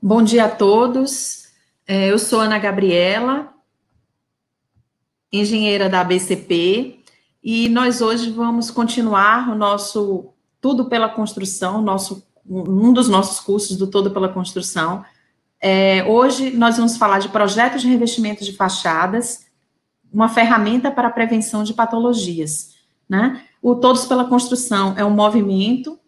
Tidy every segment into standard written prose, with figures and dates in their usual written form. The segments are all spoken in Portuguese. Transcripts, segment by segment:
Bom dia a todos. Eu sou Ana Gabriela, engenheira da ABCP, e nós hoje vamos continuar o nosso Tudo pela Construção, um dos nossos cursos do Tudo pela Construção. Hoje nós vamos falar de projetos de revestimento de fachadas, uma ferramenta para a prevenção de patologias, né? O Todos pela Construção é um movimento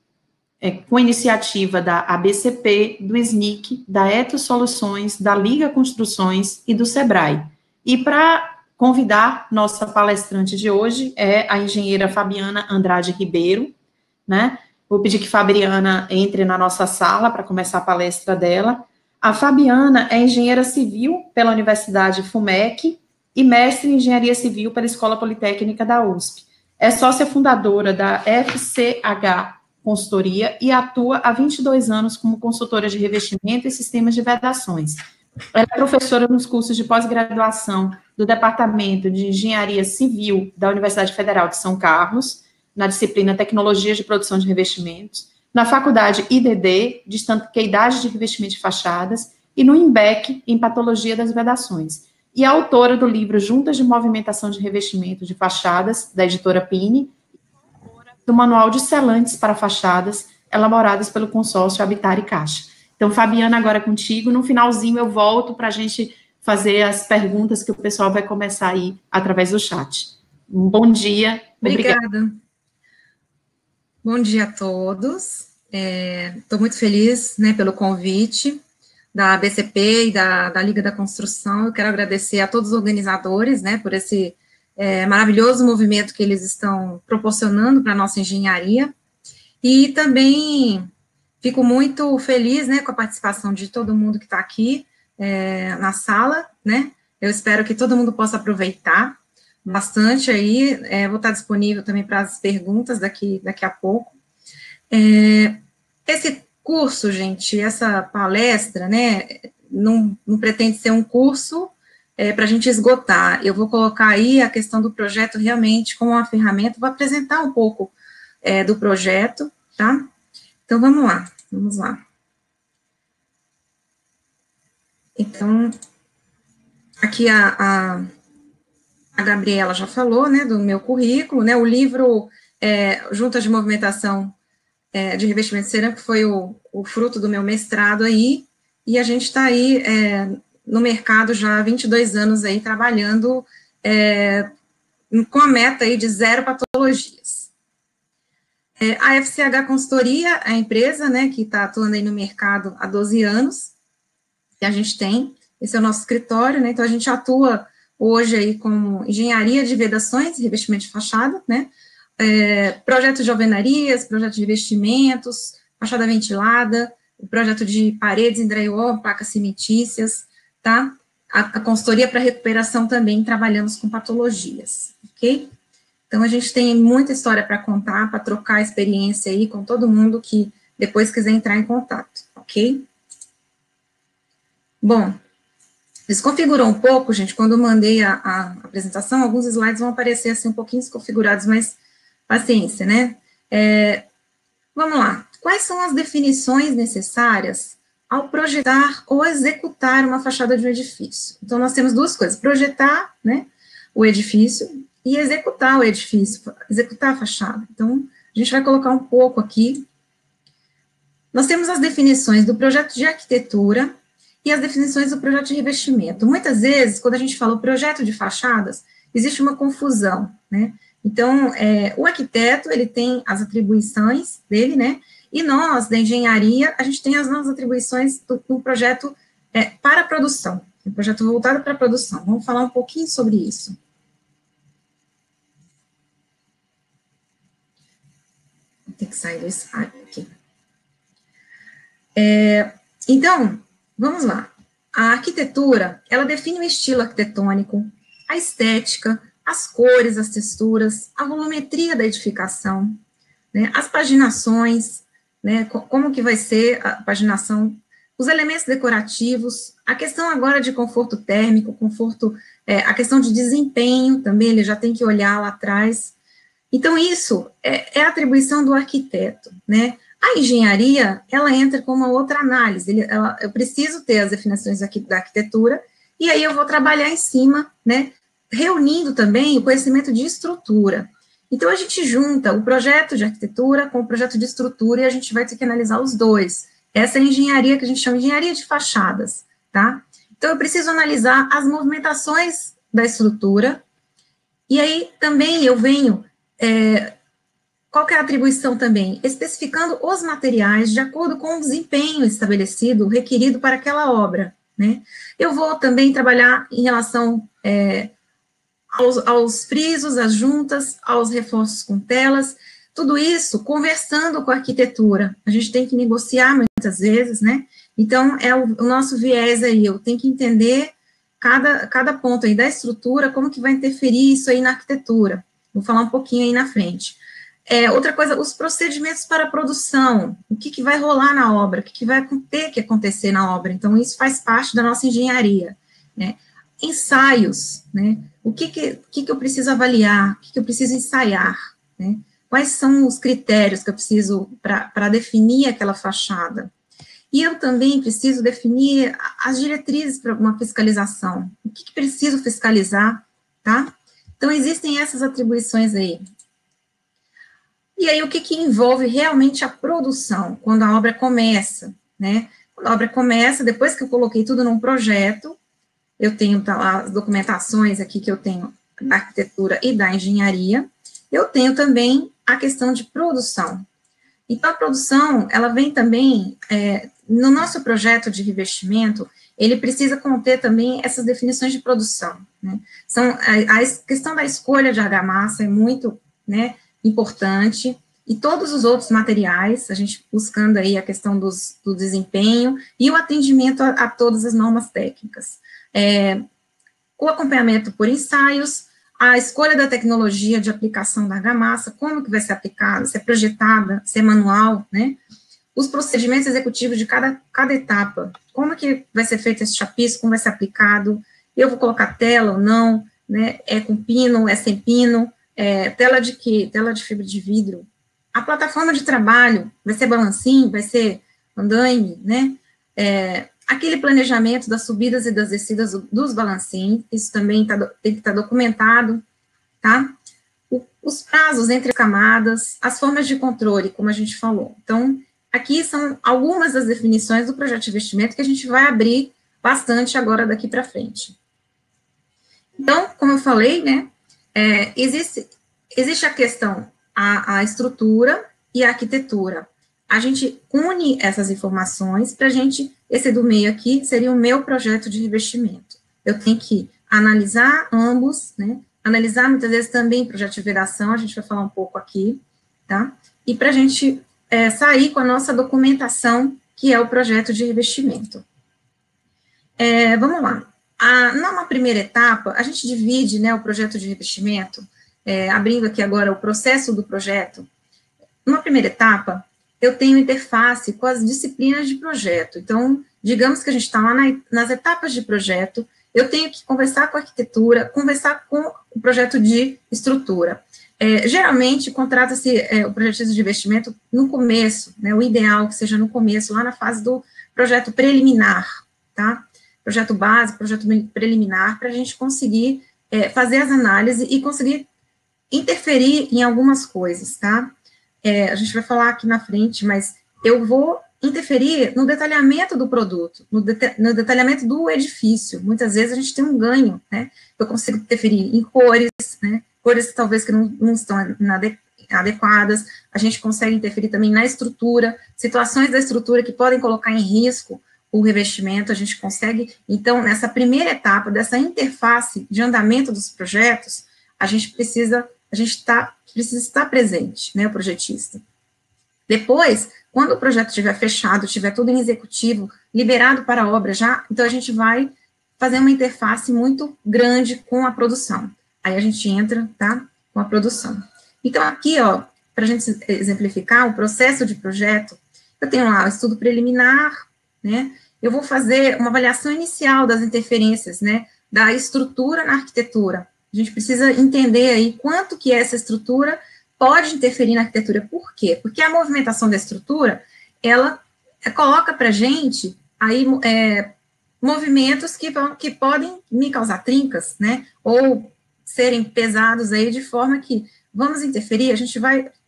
com iniciativa da ABCP, do SNIC, da Etos Soluções, da Liga Construções e do SEBRAE. E para convidar nossa palestrante de hoje é a engenheira Fabiana Andrade Ribeiro, né? Vou pedir que Fabiana entre na nossa sala para começar a palestra dela. A Fabiana é engenheira civil pela Universidade FUMEC e mestre em engenharia civil pela Escola Politécnica da USP. É sócia fundadora da FCH Consultoria e atua há 22 anos como consultora de revestimento e sistemas de vedações. Ela é professora nos cursos de pós-graduação do Departamento de Engenharia Civil da Universidade Federal de São Carlos, na disciplina Tecnologias de Produção de Revestimentos, na Faculdade IDD, de Estanqueidade de Revestimento de Fachadas, e no IMBEC, em Patologia das Vedações. E é autora do livro Juntas de Movimentação de Revestimento de Fachadas, da editora Pini, do Manual de Selantes para Fachadas, elaboradas pelo consórcio Habitar e Caixa. Então, Fabiana, agora é contigo. No finalzinho eu volto para a gente fazer as perguntas que o pessoal vai começar aí através do chat. Um bom dia. Obrigada. Bom dia a todos. Estou muito feliz, né, pelo convite da ABCP e da Liga da Construção. Eu quero agradecer a todos os organizadores, né, por esse maravilhoso movimento que eles estão proporcionando para a nossa engenharia, e também fico muito feliz, né, com a participação de todo mundo que está aqui na sala, né, eu espero que todo mundo possa aproveitar bastante aí, vou estar disponível também para as perguntas daqui a pouco. Esse curso, gente, essa palestra, né, não pretende ser um curso para a gente esgotar. Eu vou colocar aí a questão do projeto realmente como uma ferramenta, vou apresentar um pouco do projeto, tá? Então, vamos lá. Então, aqui a Gabriela já falou, né, do meu currículo, né, o livro Juntas de Movimentação de Revestimento Cerâmico foi o fruto do meu mestrado aí, e a gente está aí no mercado já há 22 anos aí, trabalhando com a meta aí de 0 patologias. A FCH Consultoria é a empresa, né, que está atuando aí no mercado há 12 anos, que a gente tem, esse é o nosso escritório, né, então a gente atua hoje aí com engenharia de vedações e revestimento de fachada, né, projetos de alvenarias, projetos de revestimentos, fachada ventilada, o projeto de paredes em drywall, placas cimentícias, tá? A consultoria para recuperação também trabalhamos com patologias, ok? Então, a gente tem muita história para contar, para trocar experiência aí com todo mundo que depois quiser entrar em contato, ok? Bom, desconfigurou um pouco, gente, quando eu mandei a apresentação, alguns slides vão aparecer assim um pouquinho desconfigurados, mas paciência, né? Vamos lá. Quais são as definições necessárias ao projetar ou executar uma fachada de um edifício? Então, nós temos duas coisas, projetar, né, o edifício e executar o edifício, executar a fachada. Então, a gente vai colocar um pouco aqui. Nós temos as definições do projeto de arquitetura e as definições do projeto de revestimento. Muitas vezes, quando a gente fala o projeto de fachadas, existe uma confusão, né? Então, o arquiteto, ele tem as atribuições dele, né? E nós, da engenharia, a gente tem as nossas atribuições do projeto para a produção, um projeto voltado para a produção. Vamos falar um pouquinho sobre isso. Vou ter que sair do slide aqui. Então, vamos lá. A arquitetura, ela define o estilo arquitetônico, a estética, as cores, as texturas, a volumetria da edificação, né, as paginações, né, como que vai ser a paginação, os elementos decorativos, a questão agora de conforto térmico, a questão de desempenho também, ele já tem que olhar lá atrás. Então, isso é a atribuição do arquiteto, né? A engenharia, ela entra com uma outra análise, eu preciso ter as definições aqui da arquitetura, e aí eu vou trabalhar em cima, né, reunindo também o conhecimento de estrutura. Então, a gente junta o projeto de arquitetura com o projeto de estrutura, e a gente vai ter que analisar os dois. Essa é a engenharia que a gente chama de engenharia de fachadas, tá? Então, eu preciso analisar as movimentações da estrutura, e aí também eu venho, qual que é a atribuição também? Especificando os materiais de acordo com o desempenho estabelecido, requerido para aquela obra, né? Eu vou também trabalhar em relação aos frisos, às juntas, aos reforços com telas, tudo isso conversando com a arquitetura. A gente tem que negociar muitas vezes, né? Então, é o nosso viés aí, eu tenho que entender cada ponto aí da estrutura, como que vai interferir isso aí na arquitetura. Vou falar um pouquinho aí na frente. Outra coisa, os procedimentos para a produção, o que vai rolar na obra, o que vai ter que acontecer na obra. Então, isso faz parte da nossa engenharia, né? Ensaios, né? O que eu preciso avaliar, o que eu preciso ensaiar, né? Quais são os critérios que eu preciso para definir aquela fachada? E eu também preciso definir as diretrizes para uma fiscalização. O que preciso fiscalizar, tá? Então, existem essas atribuições aí. E aí, o que envolve realmente a produção, quando a obra começa, né? Quando a obra começa, depois que eu coloquei tudo num projeto, eu tenho as documentações aqui que eu tenho da arquitetura e da engenharia, eu tenho também a questão de produção. Então, a produção, ela vem também, no nosso projeto de revestimento, ele precisa conter também essas definições de produção, né? A questão da escolha de argamassa é muito, né, importante, e todos os outros materiais, a gente buscando aí a questão do desempenho e o atendimento a todas as normas técnicas. O acompanhamento por ensaios, a escolha da tecnologia de aplicação da argamassa, como que vai ser aplicada, se é projetada, se é manual, né? Os procedimentos executivos de cada etapa, como que vai ser feito esse chapiço, como vai ser aplicado, eu vou colocar tela ou não, né? É com pino, é sem pino, tela de quê? Tela de fibra de vidro. A plataforma de trabalho vai ser balancinho, vai ser andaime, né? Aquele planejamento das subidas e das descidas dos balancinhos, isso também tem que estar documentado, tá? Os prazos entre camadas, as formas de controle, como a gente falou. Então, aqui são algumas das definições do projeto de investimento que a gente vai abrir bastante agora daqui para frente. Então, como eu falei, né, existe a questão, a estrutura e a arquitetura. A gente une essas informações para a gente, esse do meio aqui seria o meu projeto de revestimento. Eu tenho que analisar ambos, né, analisar muitas vezes também projeto de vedação, a gente vai falar um pouco aqui, tá? E para a gente sair com a nossa documentação, que é o projeto de revestimento. Vamos lá. Numa primeira etapa, a gente divide, né, o projeto de revestimento, abrindo aqui agora o processo do projeto. Numa primeira etapa, eu tenho interface com as disciplinas de projeto. Então, digamos que a gente está lá nas etapas de projeto, eu tenho que conversar com a arquitetura, conversar com o projeto de estrutura. Geralmente, contrata-se o projeto de investimento no começo, né, o ideal é que seja no começo, lá na fase do projeto preliminar, tá? Projeto base, projeto preliminar, para a gente conseguir fazer as análises e conseguir interferir em algumas coisas, tá? A gente vai falar aqui na frente, mas eu vou interferir no detalhamento do produto, no detalhamento do edifício. Muitas vezes a gente tem um ganho, né? Eu consigo interferir em cores, né? Cores talvez que não estão adequadas. A gente consegue interferir também na estrutura, situações da estrutura que podem colocar em risco o revestimento. A gente consegue, então, nessa primeira etapa dessa interface de andamento dos projetos, a gente precisa estar presente, né, o projetista. Depois, quando o projeto estiver fechado, estiver tudo em executivo, liberado para a obra já, então a gente vai fazer uma interface muito grande com a produção. Aí a gente entra, tá, com a produção. Então, aqui, ó, para a gente exemplificar o processo de projeto, eu tenho lá o estudo preliminar, né, eu vou fazer uma avaliação inicial das interferências, né, da estrutura na arquitetura. A gente precisa entender aí quanto que essa estrutura pode interferir na arquitetura. Por quê? Porque a movimentação da estrutura, ela coloca para a gente aí movimentos que podem me causar trincas, né, ou serem pesados aí de forma que vamos interferir,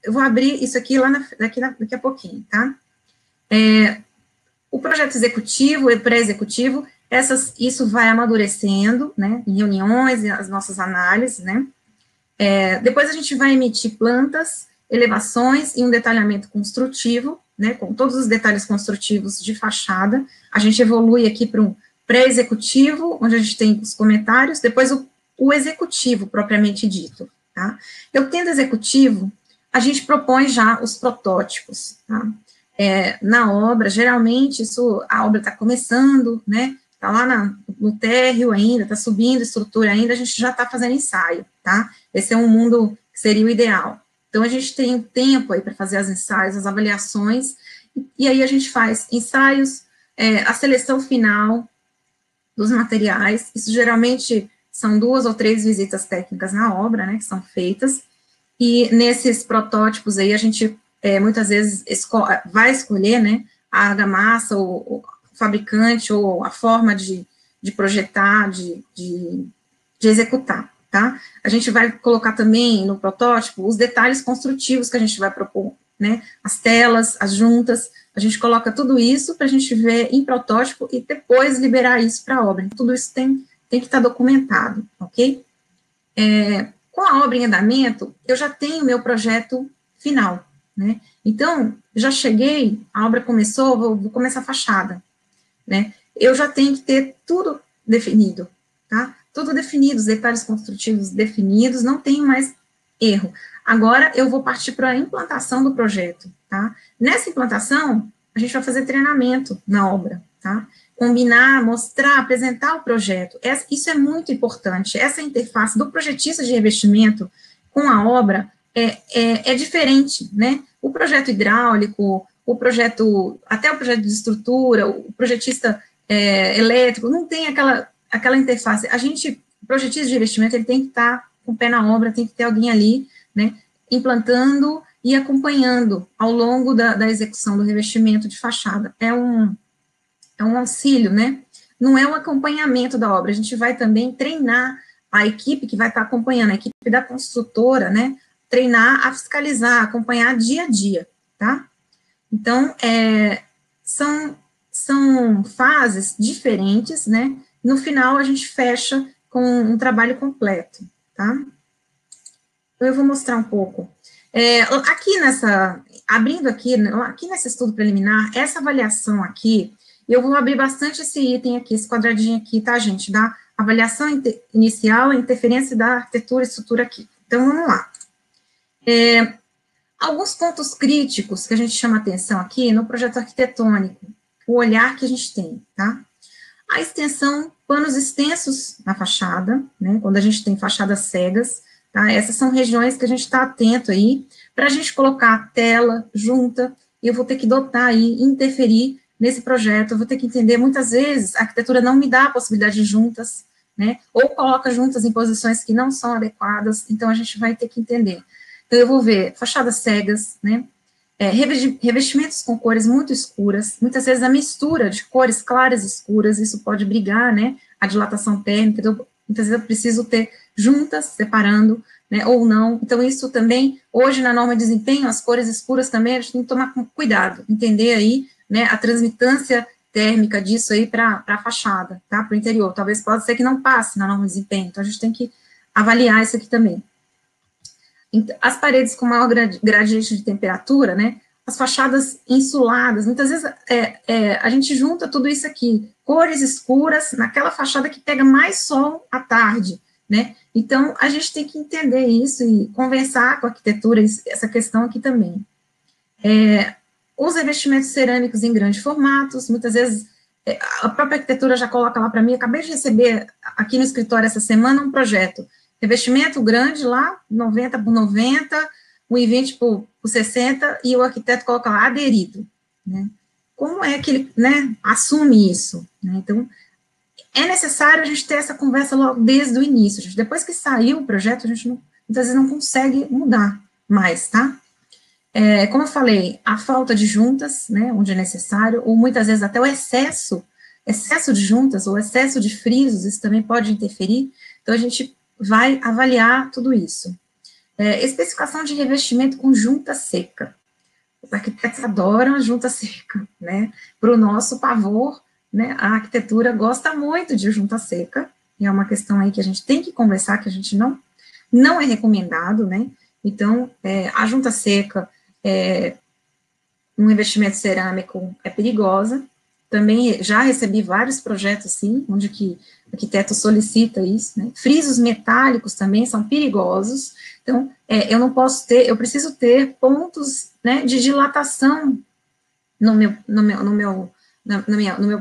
eu vou abrir isso aqui daqui a pouquinho, tá? O projeto executivo e pré-executivo, isso vai amadurecendo, né, em reuniões, as nossas análises, né, depois a gente vai emitir plantas, elevações e um detalhamento construtivo, né, com todos os detalhes construtivos de fachada. A gente evolui aqui para um pré-executivo, onde a gente tem os comentários, depois o executivo, propriamente dito, tá? Eu tendo executivo, a gente propõe já os protótipos, tá? Na obra, geralmente, a obra está começando, né, está lá no térreo ainda, está subindo estrutura ainda, a gente já está fazendo ensaio, tá? Esse é um mundo que seria o ideal. Então, a gente tem tempo aí para fazer os ensaios, as avaliações, e aí a gente faz ensaios, a seleção final dos materiais, isso geralmente são 2 ou 3 visitas técnicas na obra, né, que são feitas, e nesses protótipos aí a gente muitas vezes vai escolher, né, a argamassa, o fabricante, ou a forma de projetar, de executar, tá? A gente vai colocar também no protótipo os detalhes construtivos que a gente vai propor, né, as telas, as juntas, a gente coloca tudo isso para a gente ver em protótipo e depois liberar isso para a obra. Tudo isso tem que estar documentado, ok? Com a obra em andamento, eu já tenho meu projeto final, né? Então, já cheguei, a obra começou, vou começar a fachada, né? Eu já tenho que ter tudo definido, tá? Tudo definido, os detalhes construtivos definidos, não tenho mais erro. Agora, eu vou partir para a implantação do projeto, tá? Nessa implantação, a gente vai fazer treinamento na obra, tá? Combinar, mostrar, apresentar o projeto. Isso é muito importante. Essa interface do projetista de revestimento com a obra é diferente, né? O projeto hidráulico, até o projeto de estrutura, o projetista elétrico, não tem aquela interface. O projetista de revestimento, ele tem que estar com o pé na obra, tem que ter alguém ali, né, implantando e acompanhando ao longo da execução do revestimento de fachada. É um auxílio, né, não é um acompanhamento da obra, a gente vai também treinar a equipe que vai estar acompanhando, a equipe da construtora, né, treinar a fiscalizar, acompanhar dia a dia, tá? Então, são fases diferentes, né, no final a gente fecha com um trabalho completo, tá? Eu vou mostrar um pouco. Abrindo aqui nesse estudo preliminar, essa avaliação aqui, eu vou abrir bastante esse item aqui, esse quadradinho aqui, tá, gente? Da avaliação inicial, interferência da arquitetura e estrutura aqui. Então, vamos lá. Alguns pontos críticos que a gente chama atenção aqui no projeto arquitetônico, o olhar que a gente tem, tá? A extensão, panos extensos na fachada, né, quando a gente tem fachadas cegas, tá? Essas são regiões que a gente está atento aí, para a gente colocar tela, junta, e eu vou ter que dotar aí, interferir nesse projeto, eu vou ter que entender, muitas vezes, a arquitetura não me dá a possibilidade de juntas, né, ou coloca juntas em posições que não são adequadas, então a gente vai ter que entender. Então, eu vou ver fachadas cegas, né, revestimentos com cores muito escuras, muitas vezes a mistura de cores claras e escuras, isso pode brigar, né, a dilatação térmica, então, muitas vezes eu preciso ter juntas, separando, né, ou não, então isso também, hoje na norma de desempenho, as cores escuras também, a gente tem que tomar cuidado, entender aí, né, a transmitância térmica disso aí para a fachada, tá, para o interior, talvez pode ser que não passe na norma de desempenho, então a gente tem que avaliar isso aqui também. As paredes com maior gradiente de temperatura, né, as fachadas insuladas, muitas vezes a gente junta tudo isso aqui, cores escuras, naquela fachada que pega mais sol à tarde, né, então a gente tem que entender isso e conversar com a arquitetura, essa questão aqui também. Os revestimentos cerâmicos em grandes formatos, muitas vezes a própria arquitetura já coloca lá para mim, acabei de receber aqui no escritório essa semana um projeto, revestimento grande lá, 90 por 90, 1,20 por 60, e o arquiteto coloca lá, aderido, né? Como é que ele, né, assume isso? Né? Então, é necessário a gente ter essa conversa logo desde o início. Depois que saiu o projeto, a gente muitas vezes não consegue mudar, mais, tá? Como eu falei, a falta de juntas, né, onde é necessário, ou muitas vezes até o excesso de juntas, ou excesso de frisos, isso também pode interferir, então a gente vai avaliar tudo isso. Especificação de revestimento com junta seca. Os arquitetos adoram a junta seca, né? Para o nosso pavor, né? A arquitetura gosta muito de junta seca, e é uma questão aí que a gente tem que conversar, que a gente não é recomendado, né? Então, a junta seca, um investimento cerâmico é perigosa. Também já recebi vários projetos, sim, onde que o arquiteto solicita isso, né? Frisos metálicos também são perigosos. Então, eu preciso ter pontos, né, de dilatação no meu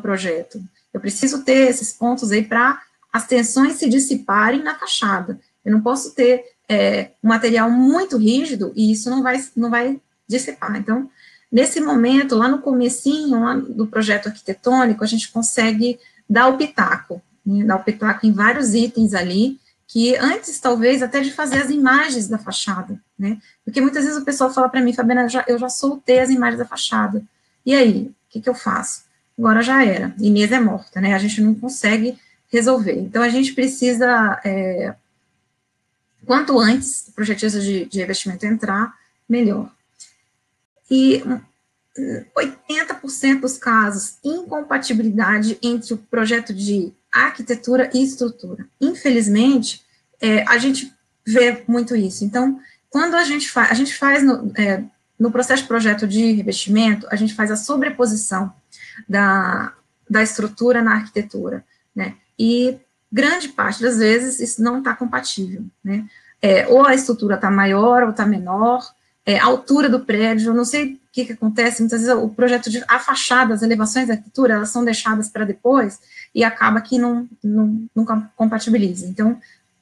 projeto. Eu preciso ter esses pontos aí para as tensões se dissiparem na fachada. Eu não posso ter um material muito rígido e isso não vai dissipar. Então, nesse momento, lá no comecinho, lá do projeto arquitetônico, a gente consegue dar o pitaco, né, dar o pitaco em vários itens ali, que antes, talvez, até de fazer as imagens da fachada, né, porque muitas vezes o pessoal fala para mim, Fabiana, eu já soltei as imagens da fachada, e aí, o que eu faço? Agora já era, Inês é morta, né, a gente não consegue resolver, então a gente precisa, quanto antes o projetista de revestimento entrar, melhor. E 80% dos casos, incompatibilidade entre o projeto de arquitetura e estrutura. Infelizmente, a gente vê muito isso. Então, quando a gente faz no processo de projeto de revestimento, a gente faz a sobreposição da estrutura na arquitetura, né? E grande parte das vezes isso não está compatível, né? Ou a estrutura está maior ou está menor, a altura do prédio, eu não sei o que acontece, muitas vezes o projeto a fachada, as elevações da arquitetura, elas são deixadas para depois, e acaba que nunca compatibiliza. Então,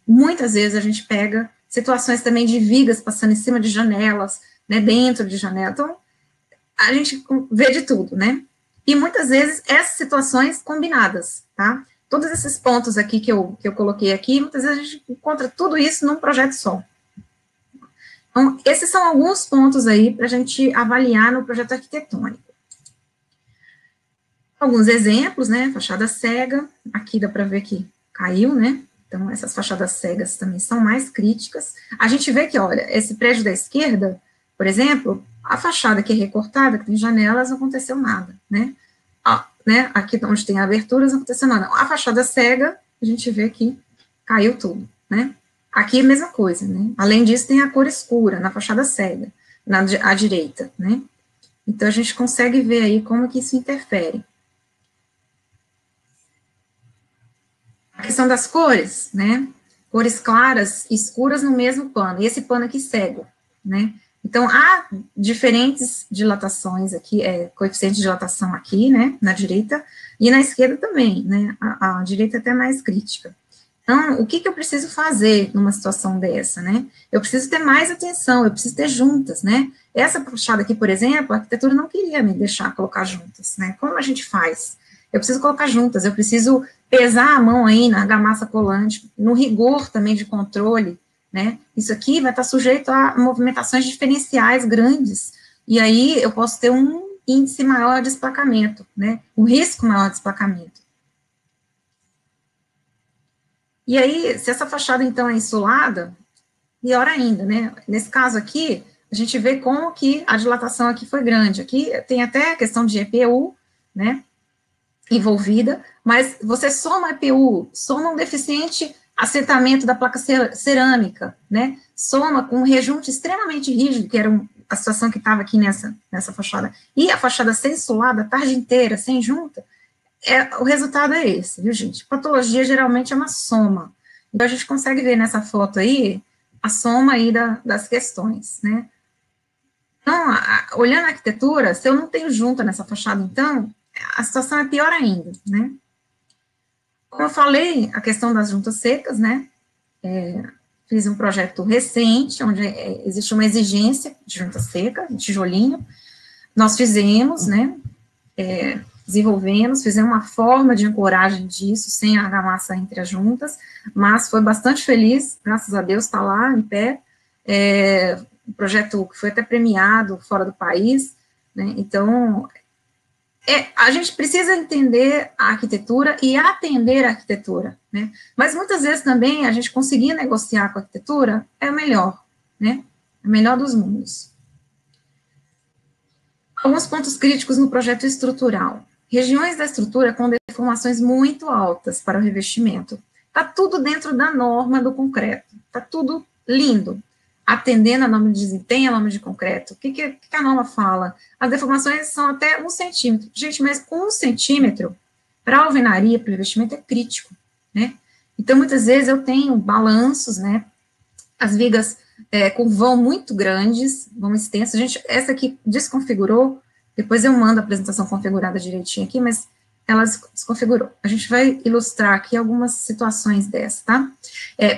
muitas vezes a gente pega situações também de vigas passando em cima de janelas, né, dentro de janela, então, a gente vê de tudo, né, e muitas vezes essas situações combinadas, tá, todos esses pontos aqui que eu coloquei aqui, muitas vezes a gente encontra tudo isso num projeto só. Então, esses são alguns pontos aí para a gente avaliar no projeto arquitetônico. Alguns exemplos, né, fachada cega, aqui dá para ver que caiu, né, então essas fachadas cegas também são mais críticas. A gente vê que, olha, esse prédio da esquerda, por exemplo, a fachada que é recortada, que tem janelas, não aconteceu nada, né, aqui onde tem aberturas, não aconteceu nada. A fachada cega, a gente vê que caiu tudo, né. Aqui é a mesma coisa, né? Além disso, tem a cor escura na fachada cega, à direita, né? Então, a gente consegue ver aí como que isso interfere. A questão das cores, né? Cores claras e escuras no mesmo pano, e esse pano aqui cego, né? Então, há diferentes dilatações aqui, coeficiente de dilatação aqui, né? Na direita, e na esquerda também, né? A direita é até mais crítica. Então, o que eu preciso fazer numa situação dessa, né? Eu preciso ter mais atenção, eu preciso ter juntas, né? Essa fachada aqui, por exemplo, a arquitetura não queria me deixar colocar juntas, né? Como a gente faz? Eu preciso colocar juntas, eu preciso pesar a mão aí na argamassa colante, no rigor também de controle, né? Isso aqui vai estar sujeito a movimentações diferenciais grandes, e aí eu posso ter um índice maior de esplacamento, né? Um risco maior de esplacamento. E aí, se essa fachada, então, é insulada, pior ainda, né? Nesse caso aqui, a gente vê como que a dilatação aqui foi grande. Aqui tem até a questão de EPU, né, envolvida, mas você soma EPU, soma um deficiente assentamento da placa cerâmica, né, soma com um rejunte extremamente rígido, que era a situação que estava aqui nessa fachada, e a fachada sem insulada, a tarde inteira, sem junta, o resultado é esse, viu, gente? Patologia geralmente é uma soma. Então, a gente consegue ver nessa foto aí, a soma aí das questões, né? Então, olhando a arquitetura, se eu não tenho junta nessa fachada, então, a situação é pior ainda, né? Como eu falei, a questão das juntas secas, né? Fiz um projeto recente, onde existe uma exigência de junta seca, de tijolinho. Nós fizemos, né? Desenvolvemos, fizemos uma forma de ancoragem disso, sem argamassa entre as juntas, mas foi bastante feliz, graças a Deus, está lá, em pé, um projeto que foi até premiado fora do país, né? Então, a gente precisa entender a arquitetura e atender a arquitetura, né? Mas muitas vezes também a gente conseguir negociar com a arquitetura é o melhor, né? É o melhor dos mundos. Alguns pontos críticos no projeto estrutural. Regiões da estrutura com deformações muito altas para o revestimento. Está tudo dentro da norma do concreto. Está tudo lindo. Atendendo a norma de desempenho, a norma de concreto. O que a norma fala? As deformações são até 1 centímetro. Gente, mas 1 centímetro para a alvenaria, para o revestimento, é crítico, né? Então, muitas vezes eu tenho balanços, né? As vigas com vão muito grandes, vão extensos. Gente, essa aqui desconfigurou, depois eu mando a apresentação configurada direitinho aqui, mas ela desconfigurou. A gente vai ilustrar aqui algumas situações dessas, tá?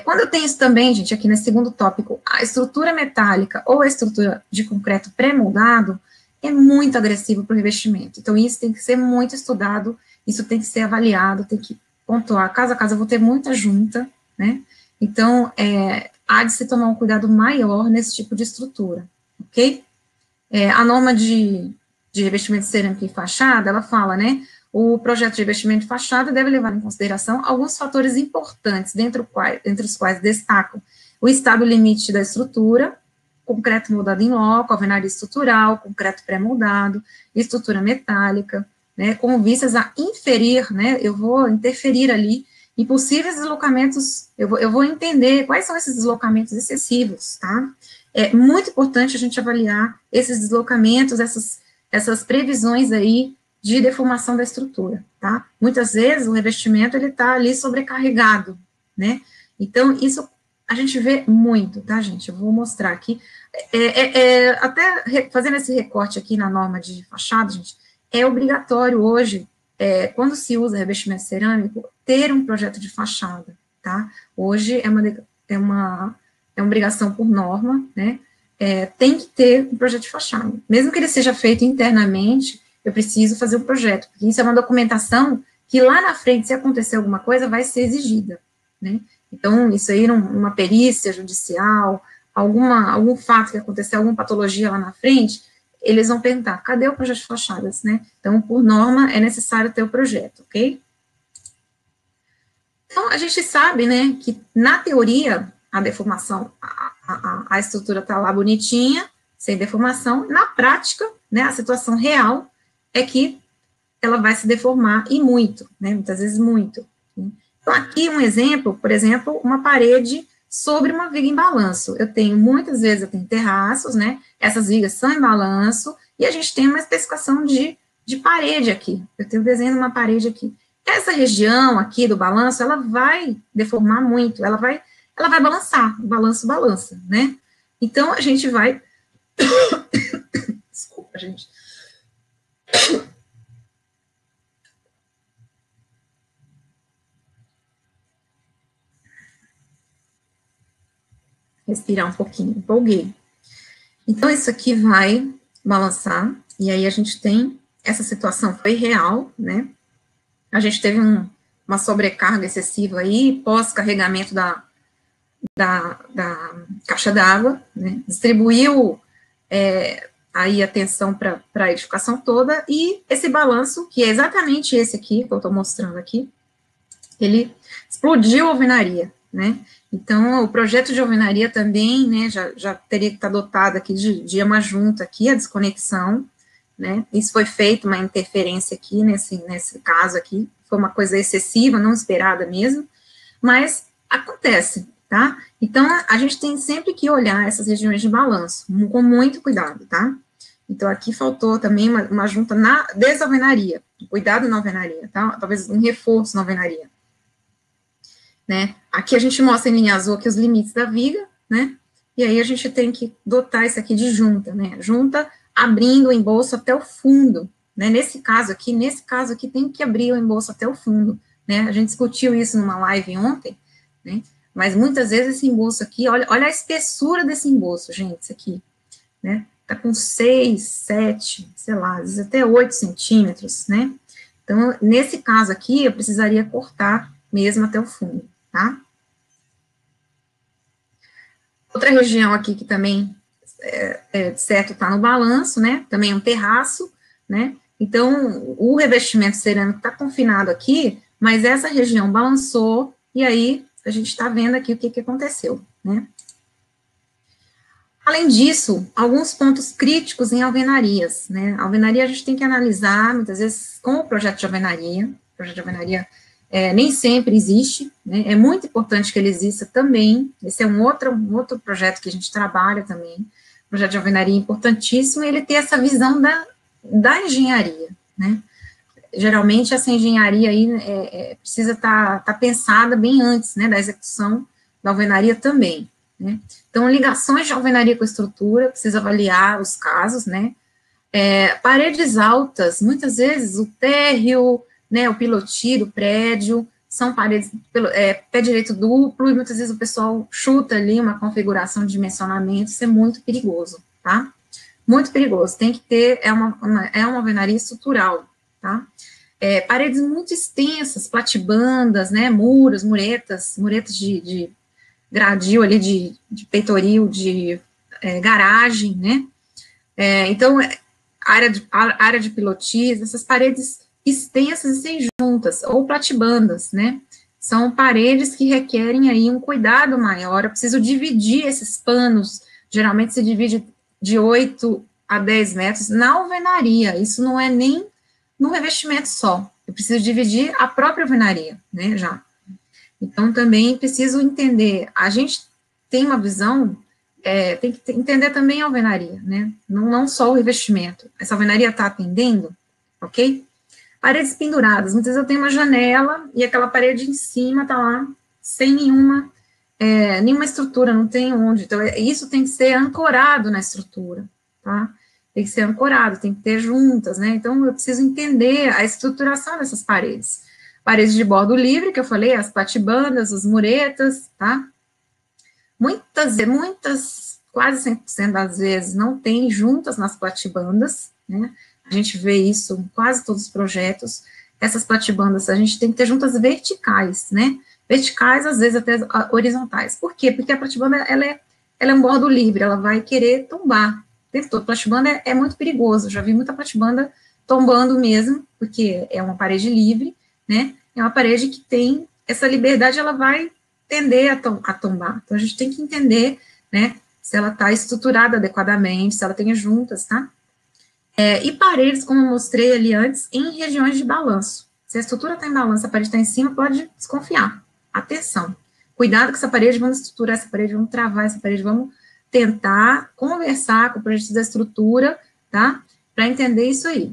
Quando eu tenho isso também, gente, aqui nesse segundo tópico, a estrutura metálica ou a estrutura de concreto pré-moldado é muito agressivo para o revestimento. Então, isso tem que ser muito estudado, isso tem que ser avaliado, tem que pontuar. Caso a caso, eu vou ter muita junta, né? Então, há de se tomar um cuidado maior nesse tipo de estrutura, ok? A norma de revestimento de cerâmica e fachada, ela fala, né, o projeto de revestimento de fachada deve levar em consideração alguns fatores importantes, entre os quais destacam o estado limite da estrutura, concreto moldado em loco, alvenaria estrutural, concreto pré-moldado, estrutura metálica, né, com vistas a inferir, né, eu vou interferir ali em possíveis deslocamentos, eu vou entender quais são esses deslocamentos excessivos, tá? É muito importante a gente avaliar esses deslocamentos, essas previsões aí de deformação da estrutura, tá? Muitas vezes o revestimento, ele tá ali sobrecarregado, né? Então, isso a gente vê muito, tá, gente? Eu vou mostrar aqui. Até fazendo esse recorte aqui na norma de fachada, gente, é obrigatório hoje, quando se usa revestimento cerâmico, ter um projeto de fachada, tá? Hoje é uma obrigação por norma, né? Tem que ter um projeto de fachada. Mesmo que ele seja feito internamente, eu preciso fazer um projeto, porque isso é uma documentação que lá na frente, se acontecer alguma coisa, vai ser exigida, né? Então, isso aí, numa perícia judicial, algum fato que aconteceu, alguma patologia lá na frente, eles vão perguntar, cadê o projeto de fachadas, né? Então, por norma, é necessário ter o projeto, ok? Então, a gente sabe, né, que na teoria, a deformação, a estrutura está lá bonitinha, sem deformação, na prática, né, a situação real é que ela vai se deformar, e muito, né, muitas vezes muito. Então, aqui um exemplo, por exemplo, uma parede sobre uma viga em balanço. Muitas vezes eu tenho terraços, né, essas vigas são em balanço, e a gente tem uma especificação de parede aqui. Eu tenho o desenho de uma parede aqui. Essa região aqui do balanço, ela vai deformar muito, ela vai balançar, o balanço balança, né? Então, a gente vai... Desculpa, gente. Respirar um pouquinho, empolguei. Então, isso aqui vai balançar, e aí a gente tem, essa situação foi real, né? A gente teve uma sobrecarga excessiva aí, pós-carregamento da caixa d'água, né? Distribuiu aí a tensão para a edificação toda, e esse balanço, que é exatamente esse aqui, que eu estou mostrando aqui, ele explodiu a alvenaria, né? Então, o projeto de alvenaria também, né, já teria que estar dotado aqui de uma junta aqui, a desconexão, né? Isso foi feito, uma interferência aqui, nesse caso aqui, foi uma coisa excessiva, não esperada mesmo, mas acontece, tá? Então, a gente tem sempre que olhar essas regiões de balanço, com muito cuidado, tá? Então, aqui faltou também uma junta na desalvenaria, cuidado na alvenaria, tá? Talvez um reforço na alvenaria, né? Aqui a gente mostra em linha azul aqui os limites da viga, né? E aí a gente tem que dotar isso aqui de junta, né? Junta abrindo o embolso até o fundo, né? Nesse caso aqui tem que abrir o embolso até o fundo, né? A gente discutiu isso numa live ontem, né? Mas muitas vezes esse embolso aqui, olha a espessura desse embolso, gente, isso aqui, né? Tá com 6, 7, sei lá, às vezes até 8 centímetros, né? Então, nesse caso aqui, eu precisaria cortar mesmo até o fundo, tá? Outra região aqui que também de certo está no balanço, né, também um terraço, né, então o revestimento cerâmico está confinado aqui, mas essa região balançou, e aí a gente está vendo aqui o que aconteceu, né. Além disso, alguns pontos críticos em alvenarias, né, a alvenaria a gente tem que analisar, muitas vezes, com o projeto de alvenaria, nem sempre existe, né, é muito importante que ele exista também, esse é um outro projeto que a gente trabalha também, projeto de alvenaria importantíssimo, ele ter essa visão da engenharia, né, geralmente essa engenharia aí precisa estar pensada bem antes, né, da execução da alvenaria também, né, então ligações de alvenaria com a estrutura, precisa avaliar os casos, né, paredes altas, muitas vezes o térreo, né, o pilotis do prédio, são paredes, pé direito duplo, e muitas vezes o pessoal chuta ali uma configuração de dimensionamento, isso é muito perigoso, tá? Muito perigoso, tem que ter, é uma alvenaria estrutural, tá? Paredes muito extensas, platibandas, né, muretas de gradil ali, de peitoril, de garagem, né? Então, área de pilotis, essas paredes extensas e sem juntas, ou platibandas, né, são paredes que requerem aí um cuidado maior, eu preciso dividir esses panos, geralmente se divide de 8 a 10 metros na alvenaria, isso não é nem no revestimento só, eu preciso dividir a própria alvenaria, né, já. Então, também preciso entender, a gente tem uma visão, tem que entender também a alvenaria, né, não só o revestimento, essa alvenaria está atendendo, ok? Paredes penduradas, muitas vezes eu tenho uma janela e aquela parede em cima está lá, sem nenhuma estrutura, não tem onde, então isso tem que ser ancorado na estrutura, tá? Tem que ser ancorado, tem que ter juntas, né? Então eu preciso entender a estruturação dessas paredes. Paredes de bordo livre, que eu falei, as platibandas, as muretas, tá? Muitas, quase 100% das vezes, não tem juntas nas platibandas, né? A gente vê isso em quase todos os projetos, essas platibandas, a gente tem que ter juntas verticais, né? Verticais, às vezes até horizontais. Por quê? Porque a platibanda, ela é um bordo livre, ela vai querer tombar. O tempo todo, platibanda é muito perigoso, já vi muita platibanda tombando mesmo, porque é uma parede livre, né? É uma parede que tem essa liberdade, ela vai tender a tombar. Então, a gente tem que entender, né, se ela está estruturada adequadamente, se ela tem juntas, tá? E paredes, como eu mostrei ali antes, em regiões de balanço. Se a estrutura está em balanço, a parede está em cima, pode desconfiar. Atenção. Cuidado com essa parede, vamos estruturar essa parede, vamos travar essa parede, vamos tentar conversar com o projetista da estrutura, tá? Para entender isso aí.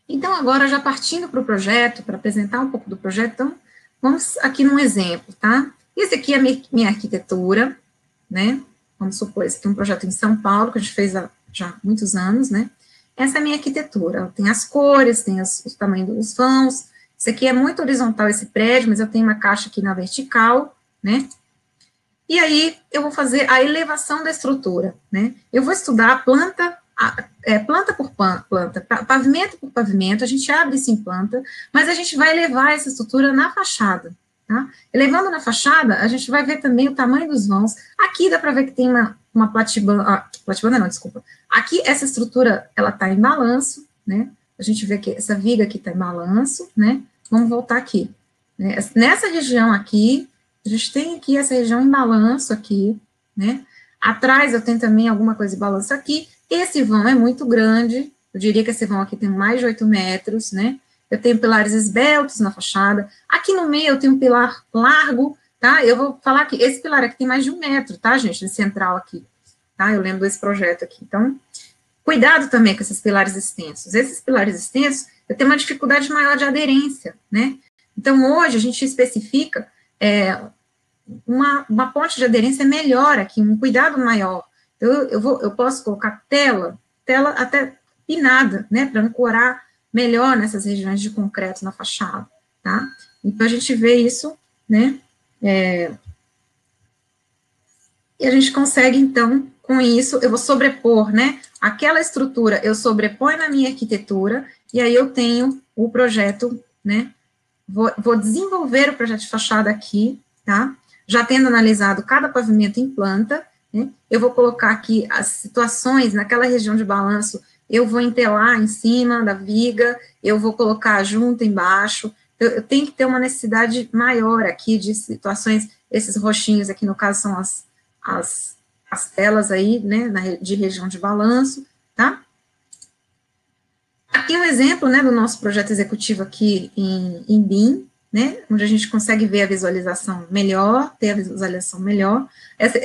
Então, agora, já partindo para o projeto, para apresentar um pouco do projeto, então, vamos aqui num exemplo, tá? Esse aqui é a minha arquitetura, né? Vamos supor, esse aqui é um projeto em São Paulo, que a gente fez há já muitos anos, né? Essa é a minha arquitetura, ela tem as cores, tem os tamanhos dos vãos, isso aqui é muito horizontal esse prédio, mas eu tenho uma caixa aqui na vertical, né? E aí, eu vou fazer a elevação da estrutura, né? Eu vou estudar planta por planta, pavimento por pavimento, a gente abre isso em planta, mas a gente vai elevar essa estrutura na fachada, tá? Elevando na fachada, a gente vai ver também o tamanho dos vãos. Aqui dá para ver que tem uma platibanda, não, desculpa. Aqui, essa estrutura, ela está em balanço, né? A gente vê que essa viga aqui está em balanço, né? Vamos voltar aqui. Né? Nessa região aqui, a gente tem aqui essa região em balanço aqui, né? Atrás eu tenho também alguma coisa de balanço aqui. Esse vão é muito grande, eu diria que esse vão aqui tem mais de 8 metros, né? Eu tenho pilares esbeltos na fachada. Aqui no meio eu tenho um pilar largo, tá? Eu vou falar que esse pilar aqui tem mais de 1 metro, tá, gente? Esse central aqui, tá? Eu lembro desse projeto aqui. Então, cuidado também com esses pilares extensos. Esses pilares extensos, eu tenho uma dificuldade maior de aderência, né? Então, hoje a gente especifica uma ponte de aderência melhor aqui, um cuidado maior. Eu posso colocar tela até pinada, né, para ancorar melhor nessas regiões de concreto na fachada, tá? Então, a gente vê isso, né, e a gente consegue, então, com isso, eu vou sobrepor, né, aquela estrutura, eu sobreponho na minha arquitetura, e aí eu tenho o projeto, né, vou desenvolver o projeto de fachada aqui, tá? Já tendo analisado cada pavimento em planta, né? Eu vou colocar aqui as situações naquela região de balanço, eu vou entelar em cima da viga, eu vou colocar a junta embaixo, eu tenho que ter uma necessidade maior aqui de situações, esses roxinhos aqui, no caso, são as telas aí, né, de região de balanço, tá? Aqui um exemplo, né, do nosso projeto executivo aqui em BIM, né, onde a gente consegue ver a visualização melhor, ter a visualização melhor.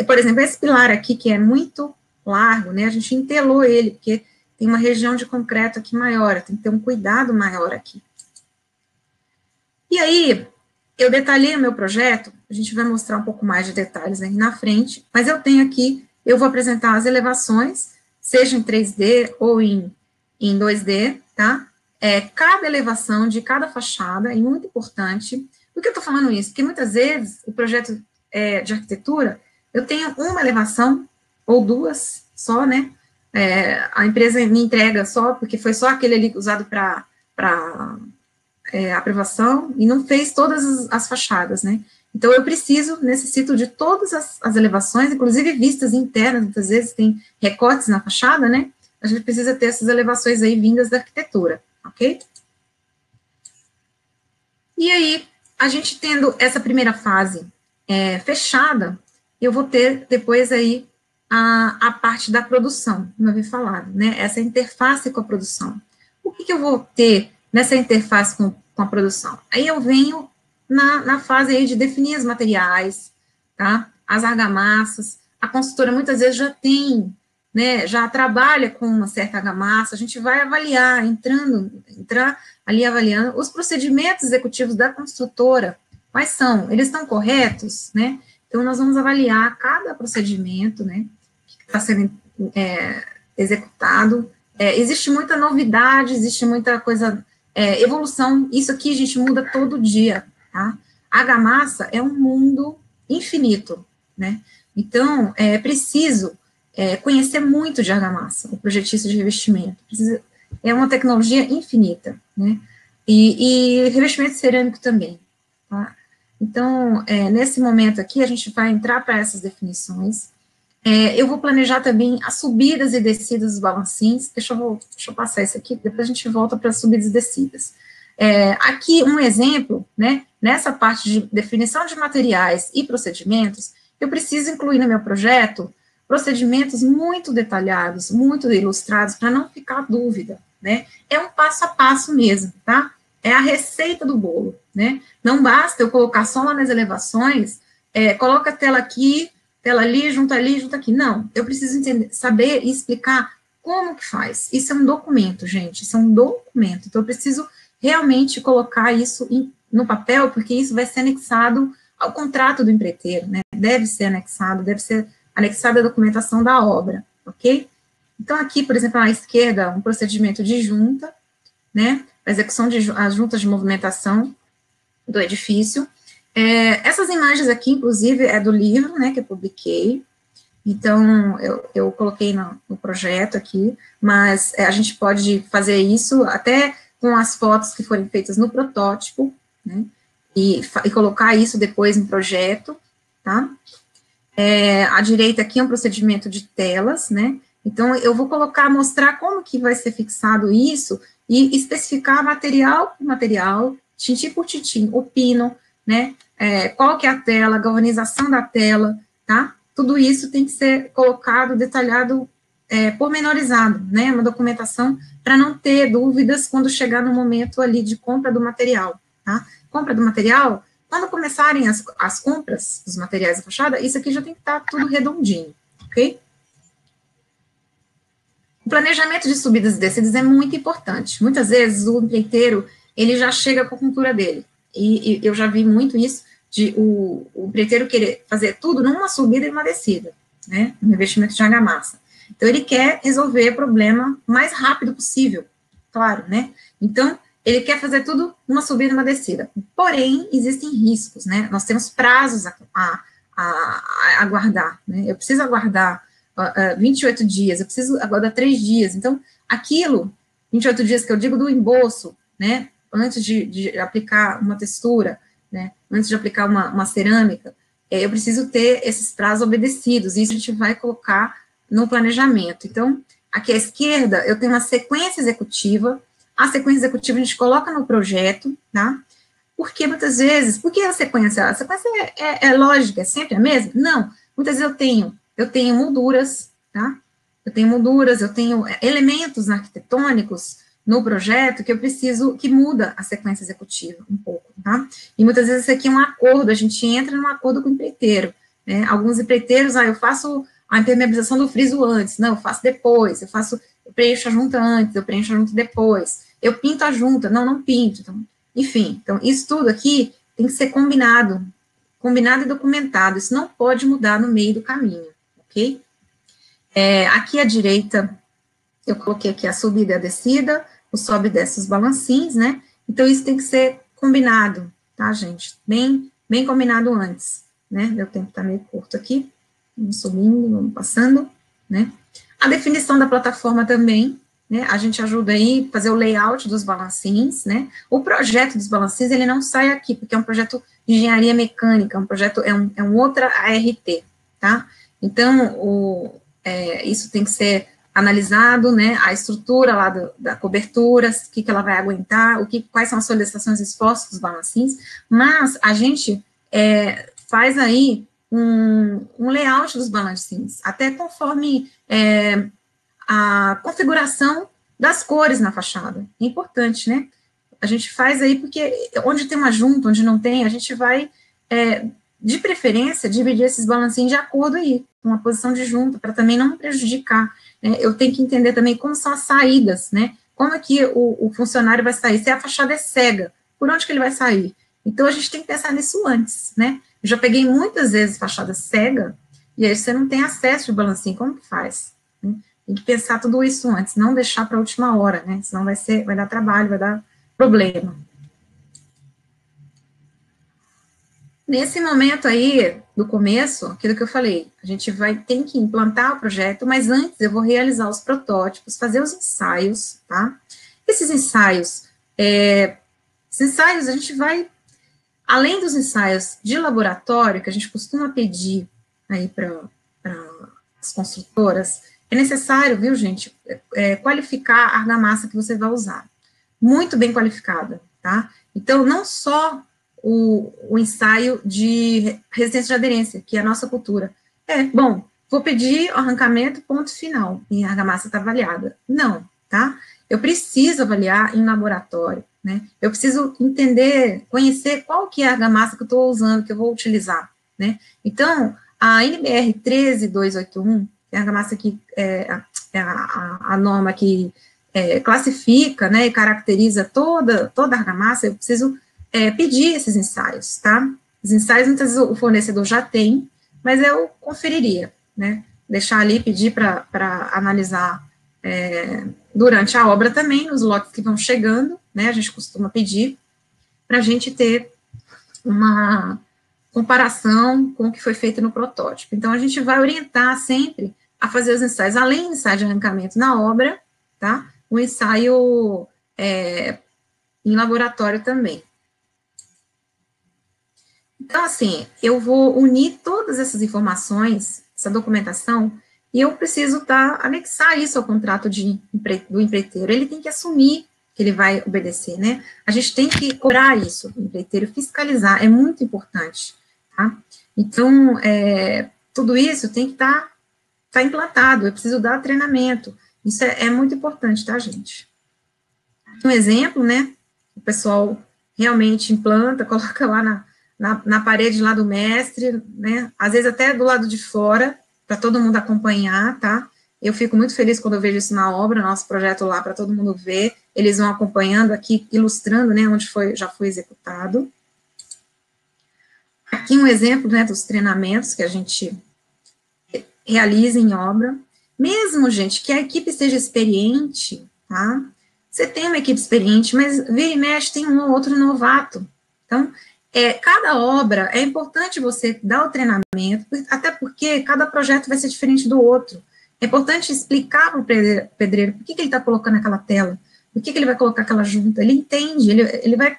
Por exemplo, esse pilar aqui, que é muito largo, né, a gente entelou ele, porque tem uma região de concreto aqui maior, tem que ter um cuidado maior aqui. E aí, eu detalhei o meu projeto, a gente vai mostrar um pouco mais de detalhes aí na frente, mas eu tenho aqui, eu vou apresentar as elevações, seja em 3D ou em 2D, tá? Cada elevação de cada fachada é muito importante. Por que eu estou falando isso? Porque muitas vezes o projeto de arquitetura, eu tenho uma elevação ou duas só, né? A empresa me entrega só, porque foi só aquele ali usado para aprovação e não fez todas as fachadas, né? Então, eu necessito de todas as elevações, inclusive vistas internas, muitas vezes tem recortes na fachada, né? A gente precisa ter essas elevações aí vindas da arquitetura, ok? E aí, a gente tendo essa primeira fase fechada, eu vou ter depois aí a parte da produção, como eu havia falado, né? Essa interface com a produção. O que eu vou ter nessa interface com a produção? Aí eu venho na fase aí de definir os materiais, tá? As argamassas. A consultora muitas vezes já tem, né, já trabalha com uma certa argamassa, a gente vai avaliar, entrar ali avaliando os procedimentos executivos da construtora, quais são? Eles estão corretos, né? Então, nós vamos avaliar cada procedimento, né, que está sendo executado. Existe muita novidade, existe muita coisa, evolução, isso aqui a gente muda todo dia, tá? A argamassa é um mundo infinito, né? Então, é preciso conhecer muito de argamassa, o projetista de revestimento. É uma tecnologia infinita, né? E revestimento cerâmico também, tá? Então, nesse momento aqui, a gente vai entrar para essas definições. Eu vou planejar também as subidas e descidas dos balancinhos. Deixa eu passar isso aqui, depois a gente volta para as subidas e descidas. Aqui, um exemplo, né? Nessa parte de definição de materiais e procedimentos, eu preciso incluir no meu projeto procedimentos muito detalhados, muito ilustrados, para não ficar dúvida, né? É um passo a passo mesmo, tá? É a receita do bolo, né? Não basta eu colocar só lá nas elevações, coloca a tela aqui, tela ali, junta aqui. Não, eu preciso saber e explicar como que faz. Isso é um documento, gente, isso é um documento. Então, eu preciso realmente colocar isso no papel, porque isso vai ser anexado ao contrato do empreiteiro, né? Deve ser anexada a documentação da obra, ok? Então, aqui, por exemplo, à esquerda, um procedimento de junta, né? A execução as juntas de movimentação do edifício. Essas imagens aqui, inclusive, é do livro, né, que eu publiquei. Então, eu coloquei no projeto aqui, mas a gente pode fazer isso até com as fotos que forem feitas no protótipo, né, e colocar isso depois no projeto, tá? À direita aqui é um procedimento de telas, né? Então, eu vou mostrar como que vai ser fixado isso e especificar material por material, tintim por tintim, o pino, né? Qual que é a tela, a galvanização da tela, tá? Tudo isso tem que ser colocado, detalhado, pormenorizado, né? Uma documentação para não ter dúvidas quando chegar no momento ali de compra do material, tá? Compra do material, quando começarem as compras dos materiais da fachada, isso aqui já tem que estar tudo redondinho, ok? O planejamento de subidas e descidas é muito importante. Muitas vezes o empreiteiro, ele já chega com a cultura dele. E eu já vi muito isso, de o empreiteiro querer fazer tudo numa subida e uma descida, né? Um revestimento de argamassa. Então, ele quer resolver o problema o mais rápido possível, claro, né? Então, ele quer fazer tudo numa subida e uma descida. Porém, existem riscos, né? Nós temos prazos a aguardar, né? Eu preciso aguardar 28 dias, eu preciso aguardar 3 dias. Então, aquilo, 28 dias que eu digo do embolso, né? Antes de aplicar uma textura, né? Antes de aplicar uma cerâmica, eu preciso ter esses prazos obedecidos, e isso a gente vai colocar no planejamento. Então, aqui à esquerda, eu tenho uma sequência executiva, a sequência executiva a gente coloca no projeto, tá? Porque muitas vezes, por que a sequência? A sequência é lógica, é sempre a mesma? Não, muitas vezes eu tenho molduras, tá? Eu tenho elementos arquitetônicos no projeto que eu preciso, que muda a sequência executiva um pouco, tá? E muitas vezes isso aqui é um acordo, a gente entra num acordo com o empreiteiro, né? Alguns empreiteiros, eu faço a impermeabilização do friso antes, não, eu faço depois, eu preencho a junta antes, eu preencho a junta depois, eu pinto a junta, não pinto, então, enfim, então, isso tudo aqui tem que ser combinado e documentado, isso não pode mudar no meio do caminho, ok? Aqui à direita, eu coloquei aqui a subida e a descida, o sobe e desce os balancinhos, né? Então, isso tem que ser combinado, tá, gente? Bem combinado antes, né? Meu tempo tá meio curto aqui, vamos subindo, vamos passando, né? A definição da plataforma também, né? A gente ajuda aí a fazer o layout dos balancinhos, né? O projeto dos balancinhos, ele não sai aqui, porque é um projeto de engenharia mecânica, é um outra ART, tá? Então, isso tem que ser analisado, né, a estrutura lá da cobertura, o que ela vai aguentar, quais são as solicitações expostas dos balancinhos, mas a gente faz aí um layout dos balancinhos, até conforme a configuração das cores na fachada, é importante, né, a gente faz aí, porque onde tem uma junta, onde não tem, a gente vai, de preferência, dividir esses balancinhos de acordo aí, com a posição de junta, para também não prejudicar, né, eu tenho que entender também como são as saídas, né, como é que o funcionário vai sair, se a fachada é cega, por onde que ele vai sair? Então, a gente tem que pensar nisso antes, né, eu já peguei muitas vezes fachada cega, e aí você não tem acesso de balancinho, como que faz? Tem que pensar tudo isso antes, não deixar para a última hora, né, senão vai dar trabalho, vai dar problema. Nesse momento aí, do começo, aquilo que eu falei, a gente tem que implantar o projeto, mas antes eu vou realizar os protótipos, fazer os ensaios, tá? Esses ensaios a gente vai, além dos ensaios de laboratório, que a gente costuma pedir aí para as construtoras, é necessário, viu, gente, qualificar a argamassa que você vai usar. Muito bem qualificada, tá? Então, não só o ensaio de resistência de aderência, que é a nossa cultura. Bom, vou pedir arrancamento, ponto final, e a argamassa está avaliada. Não, tá? Eu preciso avaliar em laboratório, né? Eu preciso entender, conhecer qual que é a argamassa que eu estou usando, que eu vou utilizar, né? Então, a NBR 13281, que é a argamassa que a norma que classifica, né, e caracteriza toda a argamassa, eu preciso pedir esses ensaios, tá? Os ensaios, muitas vezes, o fornecedor já tem, mas eu conferiria, né? Deixar ali, pedir para analisar durante a obra também, nos lotes que vão chegando, né? A gente costuma pedir, para a gente ter uma comparação com o que foi feito no protótipo. Então, a gente vai orientar sempre a fazer os ensaios, além do ensaio de arrancamento na obra, tá? O ensaio em laboratório também. Então, assim, eu vou unir todas essas informações, essa documentação, e eu preciso anexar isso ao contrato do empreiteiro. Ele tem que assumir que ele vai obedecer, né? A gente tem que cobrar isso do empreiteiro, fiscalizar, é muito importante, tá? Então, tudo isso tem que estar implantado, eu preciso dar treinamento. Isso é muito importante, tá, gente? Um exemplo, né? O pessoal realmente implanta, coloca lá na parede lá do mestre, né, às vezes até do lado de fora, para todo mundo acompanhar, tá? Eu fico muito feliz quando eu vejo isso na obra, nosso projeto lá, para todo mundo ver, eles vão acompanhando aqui, ilustrando, né, onde já foi executado. Aqui um exemplo, né, dos treinamentos que a gente realiza em obra. Mesmo, gente, que a equipe seja experiente, tá? Você tem uma equipe experiente, mas vira e mexe, tem um ou outro novato. Então, cada obra, é importante você dar o treinamento, até porque cada projeto vai ser diferente do outro. É importante explicar para o pedreiro por que ele está colocando aquela tela, por que ele vai colocar aquela junta. Ele entende, ele vai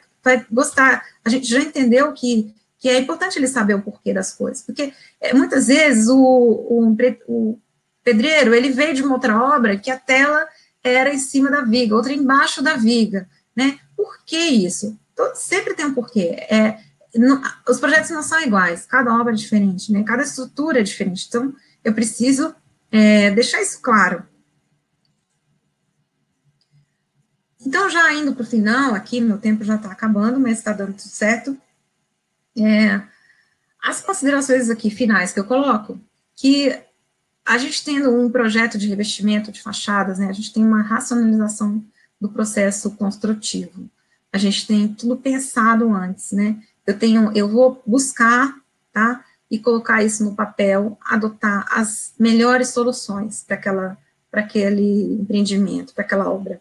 gostar. A gente já entendeu que que é importante ele saber o porquê das coisas, porque muitas vezes o pedreiro, ele veio de uma outra obra que a tela era em cima da viga, outra embaixo da viga, né? Por que isso? Sempre tem um porquê. Os projetos não são iguais, cada obra é diferente, né? Cada estrutura é diferente, então eu preciso deixar isso claro. Então, já indo para o final, aqui, meu tempo já está acabando, mas está dando tudo certo. As considerações aqui finais que eu coloco, que a gente tendo um projeto de revestimento de fachadas, né, a gente tem uma racionalização do processo construtivo. A gente tem tudo pensado antes, né? Eu vou buscar, tá? E colocar isso no papel, adotar as melhores soluções para aquele empreendimento, para aquela obra.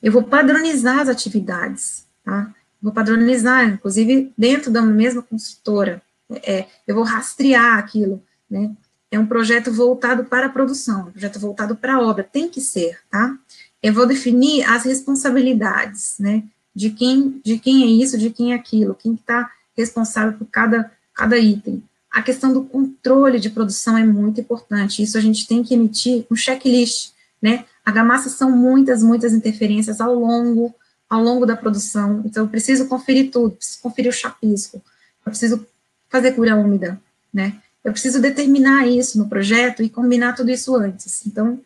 Eu vou padronizar as atividades, tá? Vou padronizar, inclusive, dentro da mesma construtora. Eu vou rastrear aquilo, né? É um projeto voltado para a produção, um projeto voltado para a obra, tem que ser, tá? Eu vou definir as responsabilidades, né? De quem é isso, de quem é aquilo, quem está responsável por cada item. A questão do controle de produção é muito importante, isso a gente tem que emitir um checklist, né? Argamassas são muitas interferências ao longo da produção, então eu preciso conferir tudo, preciso conferir o chapisco, eu preciso fazer cura úmida, né? Eu preciso determinar isso no projeto e combinar tudo isso antes. Então,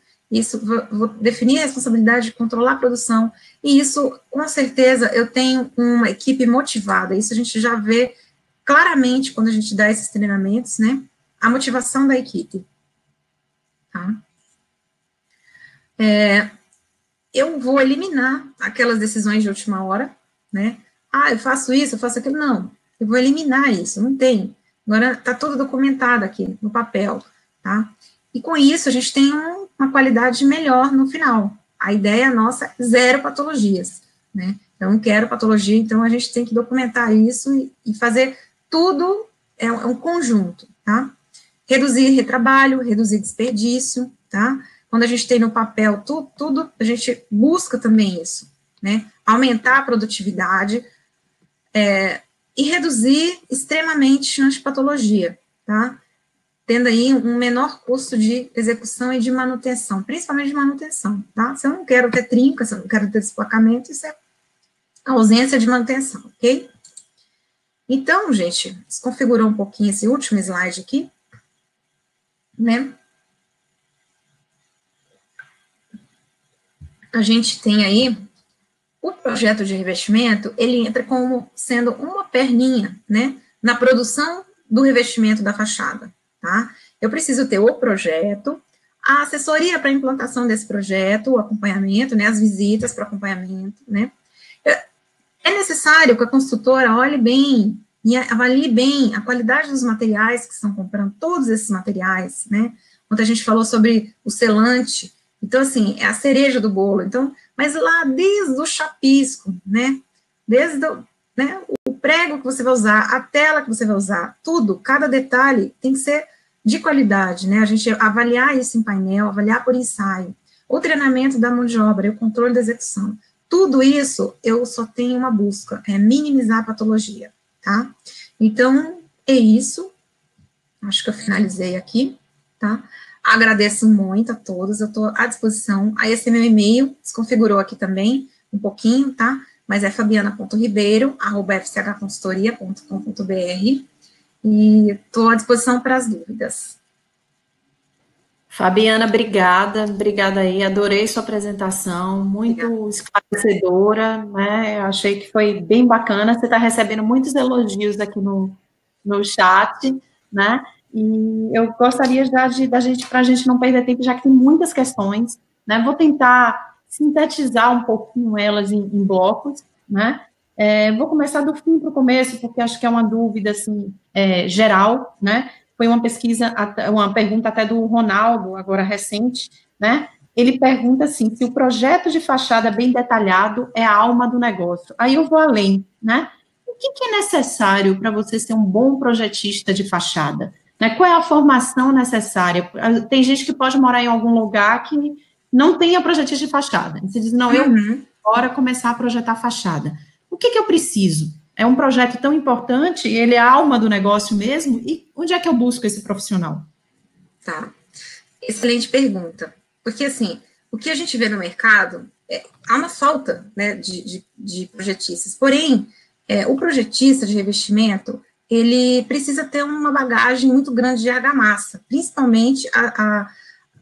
vou definir a responsabilidade de controlar a produção, e isso, com certeza, eu tenho uma equipe motivada, isso a gente já vê claramente quando a gente dá esses treinamentos, né? A motivação da equipe, tá? Eu vou eliminar aquelas decisões de última hora, né? Eu faço isso, eu faço aquilo. Não, eu vou eliminar isso, não tem. Agora está tudo documentado aqui no papel, tá? E com isso a gente tem uma qualidade melhor no final. A ideia nossa é 0 patologias, né? Eu não quero patologia, então a gente tem que documentar isso e fazer tudo, é um conjunto, tá? Reduzir retrabalho, reduzir desperdício, tá? Quando a gente tem no papel tudo, a gente busca também isso, né? Aumentar a produtividade e reduzir extremamente chance de patologia, tá? Tendo aí um menor custo de execução e de manutenção, principalmente de manutenção, tá? Se eu não quero ter trinca, se eu não quero ter desplacamento, isso é ausência de manutenção, ok? Então, gente, desconfigurou um pouquinho esse último slide aqui, né? A gente tem aí o projeto de revestimento, ele entra como sendo uma perninha, né, na produção do revestimento da fachada, tá? Eu preciso ter o projeto, a assessoria para a implantação desse projeto, o acompanhamento, né, as visitas para acompanhamento, né? É necessário que a construtora olhe bem e avalie bem a qualidade dos materiais que estão comprando, todos esses materiais, né? Ontem a gente falou sobre o selante, então, assim, é a cereja do bolo. Então, mas lá desde o chapisco, né? Desde o prego que você vai usar, a tela que você vai usar, tudo, cada detalhe tem que ser de qualidade, né? A gente avaliar isso em painel, avaliar por ensaio, o treinamento da mão de obra, o controle da execução. Tudo isso, eu só tenho uma busca, é minimizar a patologia, tá? Então, é isso. Acho que eu finalizei aqui, tá? Agradeço muito a todos, eu estou à disposição. Aí esse é meu e-mail, desconfigurou aqui também um pouquinho, tá? Mas é fabiana.ribeiro@fchconsultoria.com.br e estou à disposição para as dúvidas. Fabiana, obrigada aí, adorei sua apresentação, muito esclarecedora, né? Eu achei que foi bem bacana. Você está recebendo muitos elogios aqui no chat, né? E eu gostaria já para a gente não perder tempo, já que tem muitas questões, né? Vou tentar sintetizar um pouquinho elas em blocos, né? Vou começar do fim para o começo, porque acho que é uma dúvida, assim, geral, né? Foi uma pergunta até do Ronaldo, agora recente, né? Ele pergunta assim, se o projeto de fachada bem detalhado é a alma do negócio. Aí eu vou além, né? O que é necessário para você ser um bom projetista de fachada? Né? Qual é a formação necessária? Tem gente que pode morar em algum lugar que não tenha projetista de fachada. Você diz, não, eu bora começar a projetar fachada. O que eu preciso? É um projeto tão importante, ele é a alma do negócio mesmo, e onde é que eu busco esse profissional? Tá. Excelente pergunta. Porque, assim, o que a gente vê no mercado, há uma falta, né, de projetistas. Porém, o projetista de revestimento, ele precisa ter uma bagagem muito grande de argamassa, principalmente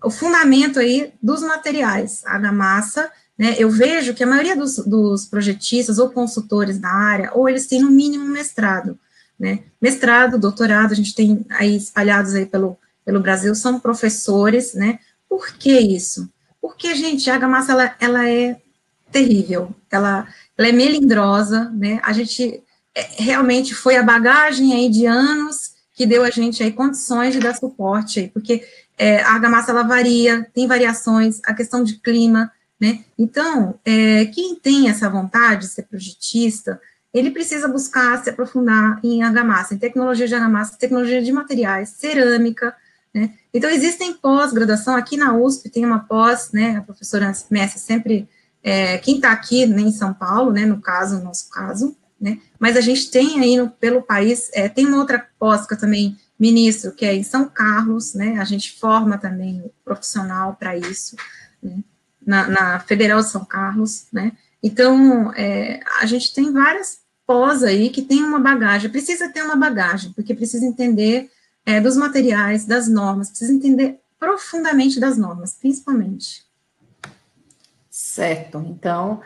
o fundamento aí dos materiais. A argamassa, né, eu vejo que a maioria dos projetistas ou consultores da área, ou eles têm no mínimo mestrado, né, mestrado, doutorado, a gente tem aí espalhados aí pelo Brasil, são professores, né, por que isso? Porque, gente, a argamassa, ela é terrível, ela é melindrosa, né, a gente realmente foi a bagagem aí de anos que deu a gente aí condições de dar suporte aí, porque a argamassa, ela varia, tem variações, a questão de clima, né, então, quem tem essa vontade de ser projetista, ele precisa buscar se aprofundar em argamassa, em tecnologia de argamassa, tecnologia de materiais, cerâmica, né, então existem pós-graduação, aqui na USP tem uma pós, né, a professora Messi sempre, quem está aqui, né, em São Paulo, né, no nosso caso, né, mas a gente tem aí pelo país, tem uma outra pós que eu também ministro, que é em São Carlos, né, a gente forma também o profissional para isso, né, na Federal de São Carlos, né, então, a gente tem várias pós aí que tem uma bagagem, precisa ter uma bagagem, porque precisa entender dos materiais, das normas, precisa entender profundamente das normas, principalmente. Certo, então,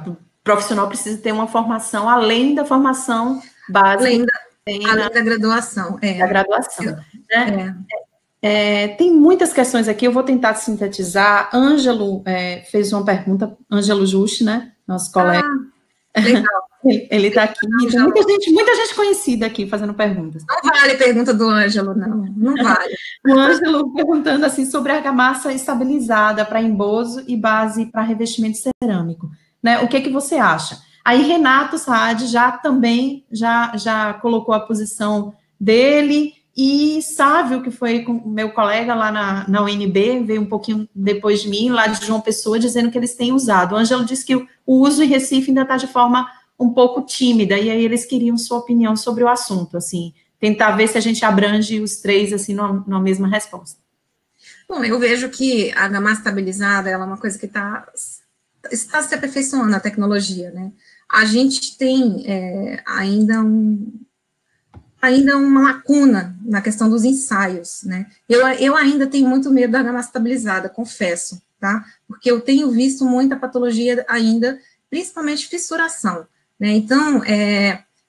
o profissional precisa ter uma formação além da formação básica. Além da graduação. Da graduação, né? Tem muitas questões aqui, eu vou tentar sintetizar. Ângelo fez uma pergunta, Ângelo Juste, né, nosso colega. Legal. Ele está aqui, tem muita gente conhecida aqui fazendo perguntas. Não vale pergunta do Ângelo, não vale. O Ângelo perguntando assim sobre argamassa estabilizada para emboso e base para revestimento cerâmico, né? O que você acha? Aí Renato Saad já colocou a posição dele, e Sávio, que foi com meu colega lá na UNB, veio um pouquinho depois de mim, lá de João Pessoa, dizendo que eles têm usado. O Ângelo disse que o uso em Recife ainda está de forma um pouco tímida, e aí eles queriam sua opinião sobre o assunto, assim, tentar ver se a gente abrange os três, assim, numa mesma resposta. Bom, eu vejo que a argamassa estabilizada, ela é uma coisa que está se aperfeiçoando a tecnologia, né? A gente tem ainda uma lacuna na questão dos ensaios, né? Eu ainda tenho muito medo da argamassa estabilizada, confesso, tá? Porque eu tenho visto muita patologia ainda, principalmente fissuração, né? Então,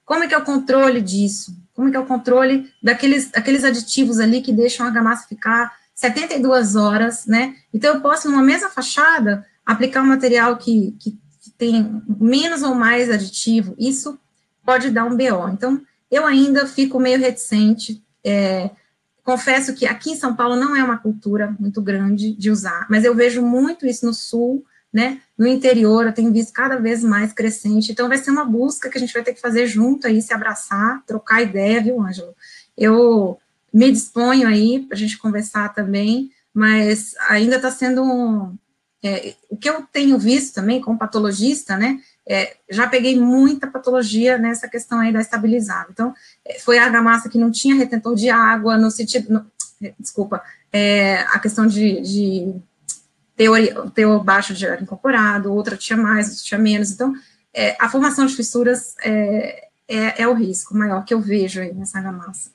como é que é o controle disso? Como é que é o controle daqueles aditivos ali que deixam a argamassa ficar 72 horas, né? Então, eu posso, numa mesma fachada, aplicar um material que tem menos ou mais aditivo, isso pode dar um BO. Então, eu ainda fico meio reticente, confesso que aqui em São Paulo não é uma cultura muito grande de usar, mas eu vejo muito isso no sul, né, no interior, eu tenho visto cada vez mais crescente, então vai ser uma busca que a gente vai ter que fazer junto aí, se abraçar, trocar ideia, viu, Ângelo? Eu me disponho aí para a gente conversar também, mas ainda está sendo o que eu tenho visto também como patologista, né, já peguei muita patologia nessa questão aí da estabilizada. Então, foi a argamassa que não tinha retentor de água, no sentido, a questão de teor baixo de ar incorporado, outra tinha mais, outra tinha menos. Então, a formação de fissuras é o risco maior que eu vejo aí nessa argamassa.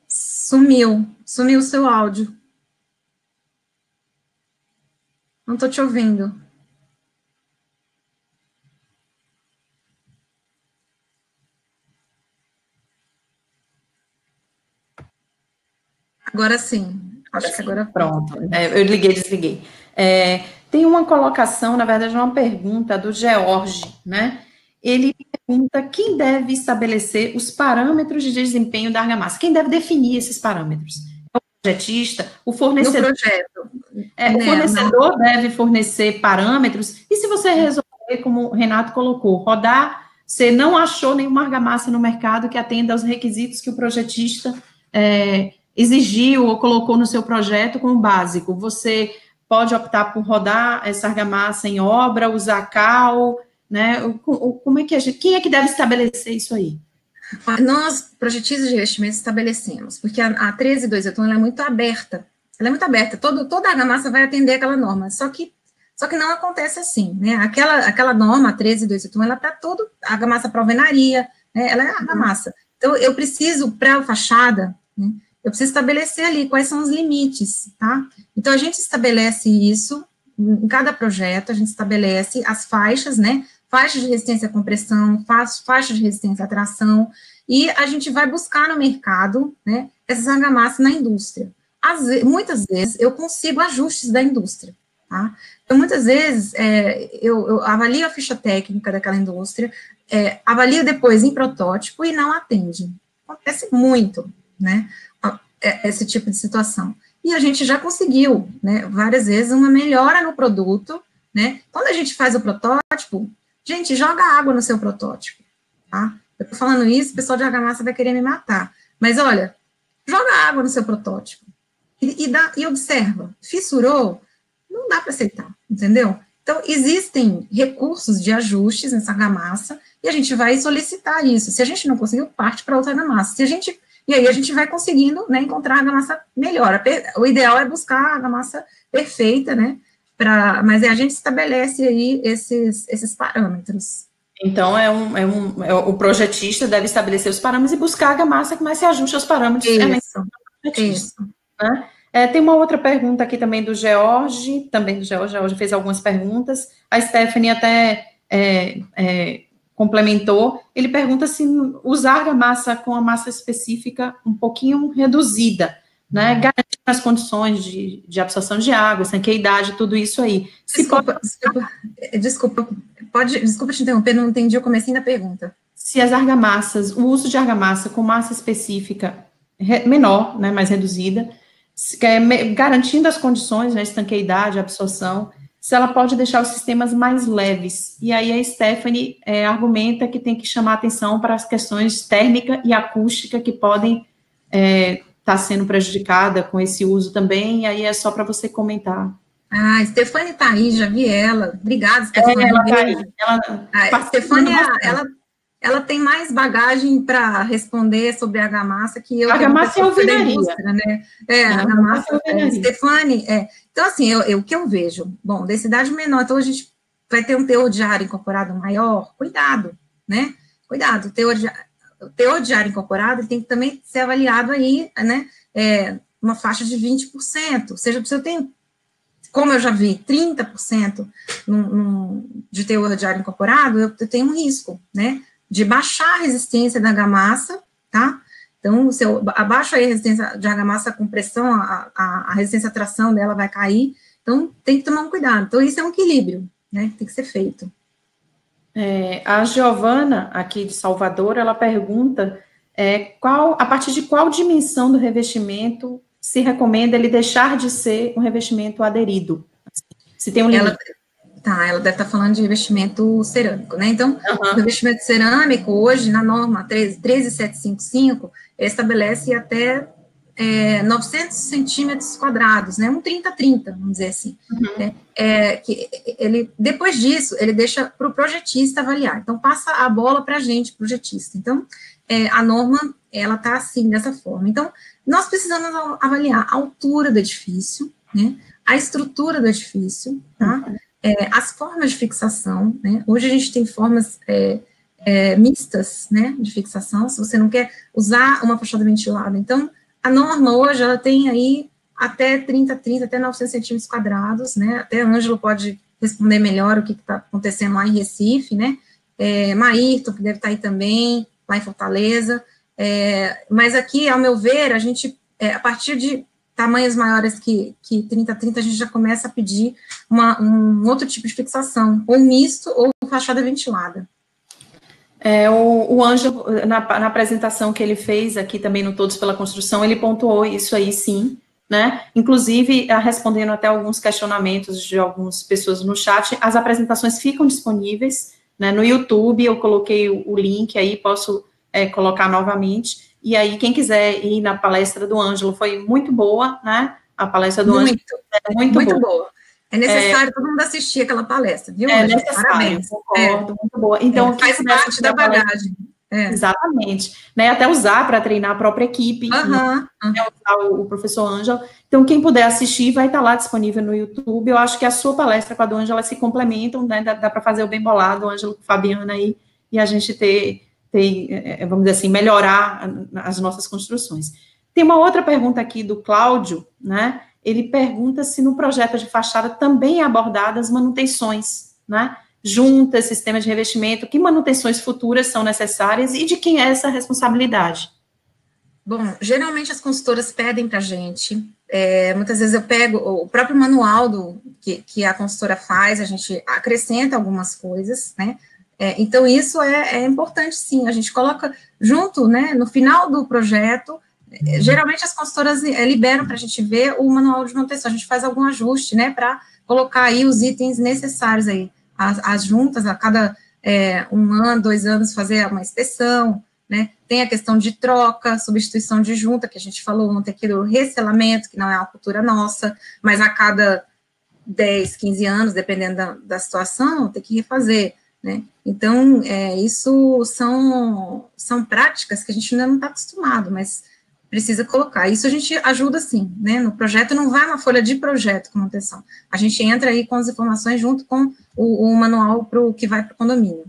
Sumiu o seu áudio. Não estou te ouvindo. Agora sim. Acho que agora... Pronto. Eu liguei, desliguei. Tem uma colocação, na verdade, uma pergunta do George, né? Ele pergunta quem deve estabelecer os parâmetros de desempenho da argamassa. Quem deve definir esses parâmetros? É o projetista? O fornecedor? No projeto. O fornecedor deve fornecer parâmetros, e se você resolver, como o Renato colocou, rodar, você não achou nenhuma argamassa no mercado que atenda aos requisitos que o projetista exigiu ou colocou no seu projeto como básico, você pode optar por rodar essa argamassa em obra, usar cal, né? Como é que quem é que deve estabelecer isso aí? Nós, projetistas de investimento, estabelecemos, porque a 13281 ela é muito aberta. Ela é muito aberta, toda a argamassa vai atender aquela norma, só que não acontece assim, né? Aquela norma, a 13281, ela é para toda a argamassa para alvenaria, né? Ela é argamassa. Então, eu preciso, para a fachada, né, eu preciso estabelecer ali quais são os limites, tá? Então, a gente estabelece isso em cada projeto, a gente estabelece as faixas, né? Faixa de resistência à compressão, faixa de resistência à tração, e a gente vai buscar no mercado, né, essas argamassas na indústria. Muitas vezes, eu consigo ajustes da indústria, tá? Então, muitas vezes, eu avalio a ficha técnica daquela indústria, avalio depois em protótipo e não atende. Acontece muito, né, esse tipo de situação. E a gente já conseguiu, né, várias vezes, uma melhora no produto, né? Quando a gente faz o protótipo, gente, joga água no seu protótipo, tá? Eu tô falando isso, o pessoal de argamassa vai querer me matar. Mas, olha, joga água no seu protótipo e observa. Fissurou? Não dá para aceitar, entendeu? Então, existem recursos de ajustes nessa argamassa e a gente vai solicitar isso. Se a gente não conseguiu, parte para outra argamassa. E aí a gente vai conseguindo, né, encontrar a argamassa melhor. O ideal é buscar a argamassa perfeita, né? Mas a gente estabelece aí esses parâmetros. Então, o projetista deve estabelecer os parâmetros e buscar a argamassa que mais se ajuste aos parâmetros. Isso. Né? Tem uma outra pergunta aqui também do George, George fez algumas perguntas, a Stephanie até complementou, ele pergunta se usar argamassa com a massa específica um pouquinho reduzida, né, garantir as condições de absorção de água, estanqueidade, tudo isso aí. Desculpa te interromper, não entendi o comecinho da pergunta. Se as argamassas, o uso de argamassa com massa específica menor, né, mais reduzida, garantindo as condições, né, estanqueidade, absorção, se ela pode deixar os sistemas mais leves. E aí a Stephanie argumenta que tem que chamar atenção para as questões térmica e acústica que podem estar sendo prejudicada com esse uso também, e aí é só para você comentar. Ah, a Stephanie tá aí, já vi ela. Obrigada, Stephanie. Ela tá aí. A Stephanie, ela tem mais bagagem para responder sobre a argamassa que eu. Argamassa é alvenaria. Né? Argamassa é Stephanie, Então, assim, o que eu vejo, bom, densidade menor, então a gente vai ter um teor de ar incorporado maior, cuidado, né? Cuidado, o teor de ar incorporado tem que também ser avaliado aí, né? Uma faixa de 20%, ou seja, se eu tenho, como eu já vi, 30% de teor de ar incorporado, eu tenho um risco, né? De baixar a resistência da argamassa, tá? Então, se eu abaixo aí a resistência de argamassa com pressão, a resistência à tração dela vai cair, então tem que tomar um cuidado. Então, isso é um equilíbrio, né? Tem que ser feito. A Giovana, aqui de Salvador, ela pergunta a partir de qual dimensão do revestimento se recomenda ele deixar de ser um revestimento aderido? Se tem um limite. Ela deve estar falando de revestimento cerâmico, né? Então, o revestimento cerâmico, hoje, na norma 13755, estabelece até 900 centímetros quadrados, né? Um 30-30, vamos dizer assim. Né? Depois disso, ele deixa para o projetista avaliar. Então, passa a bola para a gente, projetista. Então, a norma, ela está assim, dessa forma. Então, nós precisamos avaliar a altura do edifício, né? A estrutura do edifício, tá? As formas de fixação, né? Hoje a gente tem formas mistas, né, de fixação, se você não quer usar uma fachada ventilada. Então, a norma hoje, ela tem aí até 30, até 900 centímetros quadrados, né? Até Ângelo pode responder melhor o que está acontecendo lá em Recife, né? Maírton, que deve estar aí também, lá em Fortaleza. Mas aqui, ao meu ver, a gente, a partir de tamanhos maiores que 30-30, a gente já começa a pedir um outro tipo de fixação, ou misto, ou fachada ventilada. O Ângelo, na apresentação que ele fez aqui também no Todos pela Construção, ele pontuou isso aí sim, né? Inclusive, respondendo até alguns questionamentos de algumas pessoas no chat, as apresentações ficam disponíveis, né, no YouTube, eu coloquei o link aí, posso colocar novamente. E aí, quem quiser ir na palestra do Ângelo, foi muito boa, né? A palestra do Ângelo é muito boa. É necessário todo mundo assistir aquela palestra, viu? É necessário, parabéns. Concordo, muito boa. Então, faz parte da bagagem. Exatamente. Né, até usar para treinar a própria equipe, né, usar o professor Ângelo. Então, quem puder assistir, vai estar lá disponível no YouTube. Eu acho que a sua palestra com a do Ângelo, elas se complementam, né, dá para fazer o bem bolado, o Ângelo com Fabiana aí, e a gente vamos dizer assim, melhorar as nossas construções. Tem uma outra pergunta aqui do Cláudio, né? Ele pergunta se no projeto de fachada também é abordadas manutenções, né? Juntas, sistemas de revestimento, que manutenções futuras são necessárias e de quem é essa responsabilidade? Bom, geralmente as consultoras pedem para a gente, muitas vezes eu pego o próprio manual que a consultora faz, a gente acrescenta algumas coisas, né? Então, isso é importante, sim, a gente coloca junto, né, no final do projeto. Geralmente as consultoras liberam para a gente ver o manual de manutenção, a gente faz algum ajuste, né, para colocar aí os itens necessários aí, as juntas, a cada 1 ano, 2 anos, fazer uma inspeção, né, tem a questão de troca, substituição de junta, que a gente falou ontem aqui do resselamento, que não é uma cultura nossa, mas a cada 10, 15 anos, dependendo da situação, tem que refazer, né, então, isso são práticas que a gente ainda não está acostumado, mas precisa colocar. Isso a gente ajuda, sim, né, no projeto não vai uma folha de projeto com manutenção, a gente entra aí com as informações junto com o manual que vai para o condomínio.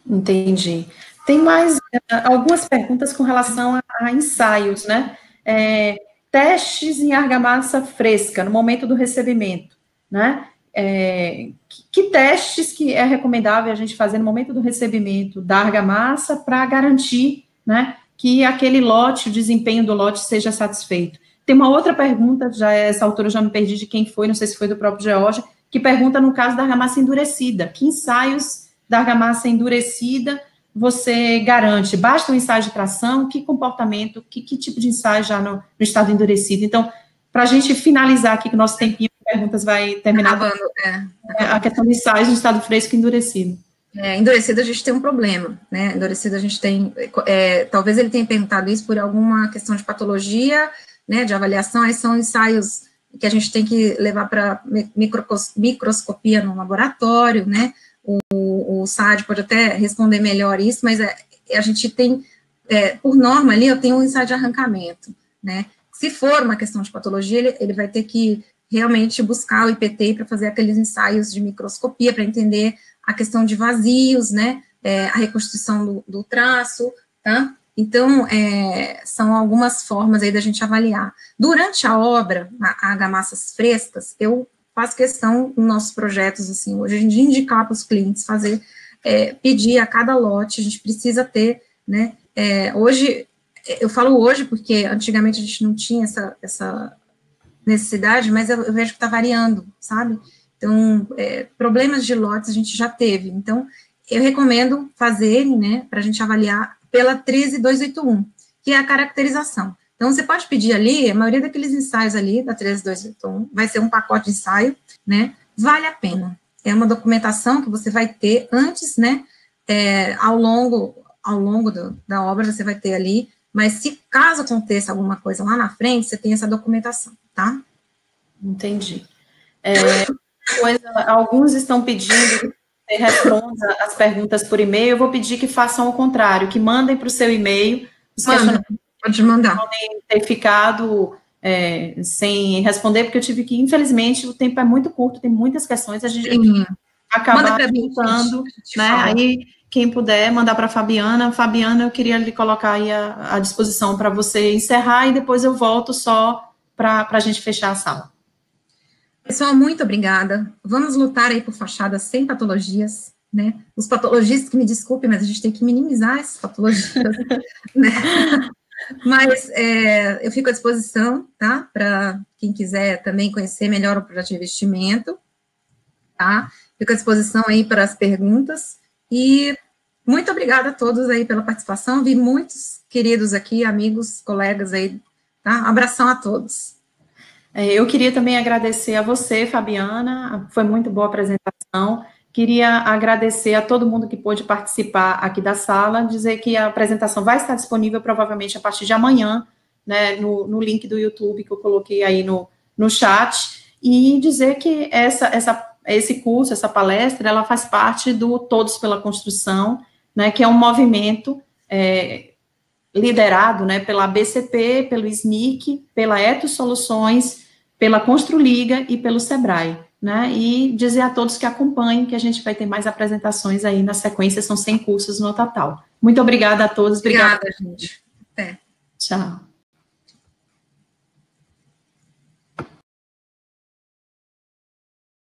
Entendi. Tem mais algumas perguntas com relação a ensaios, né, testes em argamassa fresca, no momento do recebimento, né, que testes que é recomendável a gente fazer no momento do recebimento da argamassa para garantir, né, que aquele lote, o desempenho do lote seja satisfeito. Tem uma outra pergunta, já essa altura eu já me perdi de quem foi, não sei se foi do próprio George, que pergunta no caso da argamassa endurecida, que ensaios da argamassa endurecida você garante? Basta um ensaio de tração? Que comportamento, que tipo de ensaio já no estado endurecido? Então, para a gente finalizar aqui, que o nosso tempinho de perguntas vai terminar, a questão de ensaios no estado fresco e endurecido. Endurecido a gente tem um problema, né, endurecido a gente tem, talvez ele tenha perguntado isso por alguma questão de patologia, né, de avaliação, aí são ensaios que a gente tem que levar para microscopia no laboratório, né, o SAD pode até responder melhor isso, mas a gente tem, por norma ali, eu tenho um ensaio de arrancamento, né, se for uma questão de patologia, ele vai ter que realmente buscar o IPT para fazer aqueles ensaios de microscopia, para entender a questão de vazios, né, a reconstituição do traço, tá? Então, são algumas formas aí da gente avaliar. Durante a obra, a argamassas frescas, eu faço questão, nos nossos projetos, assim, hoje, de indicar para os clientes fazer, pedir a cada lote, a gente precisa ter, né, hoje, eu falo hoje porque antigamente a gente não tinha essa necessidade, mas eu vejo que está variando, sabe? Então, problemas de lotes a gente já teve. Então, eu recomendo fazerem, né, para a gente avaliar pela 13281, que é a caracterização. Então, você pode pedir ali, a maioria daqueles ensaios ali, da 13281, vai ser um pacote de ensaio, né, vale a pena. É uma documentação que você vai ter antes, né, ao longo da obra você vai ter ali, mas se caso aconteça alguma coisa lá na frente, você tem essa documentação, tá? Entendi. Alguns estão pedindo que você responda as perguntas por e-mail, eu vou pedir que façam o contrário, que mandem para o seu e-mail os questionamentos. Pode mandar. Podem ter ficado sem responder, porque eu tive que, infelizmente, o tempo é muito curto, tem muitas questões, a gente acaba perguntando, né? Aí, quem puder, mandar para a Fabiana. Fabiana, eu queria lhe colocar aí à disposição para você encerrar, e depois eu volto só para a gente fechar a sala. Pessoal, muito obrigada. Vamos lutar aí por fachadas sem patologias, né? Os patologistas que me desculpem, mas a gente tem que minimizar essas patologias, né? Mas eu fico à disposição, tá? Para quem quiser também conhecer melhor o projeto de investimento, tá? Fico à disposição aí para as perguntas. E muito obrigada a todos aí pela participação. Vi muitos queridos aqui, amigos, colegas aí, tá? Abração a todos. Eu queria também agradecer a você, Fabiana, foi muito boa a apresentação. Queria agradecer a todo mundo que pôde participar aqui da sala, dizer que a apresentação vai estar disponível provavelmente a partir de amanhã né, no link do YouTube que eu coloquei aí no chat, e dizer que esse curso, essa palestra, ela faz parte do Todos pela Construção, né, que é um movimento liderado, né, pela ABCP, pelo SNIC, pela Etos Soluções, pela Construliga e pelo Sebrae, né, e dizer a todos que acompanhem que a gente vai ter mais apresentações aí na sequência, são 100 cursos no total. Muito obrigada a todos. Obrigada, gente. Tchau.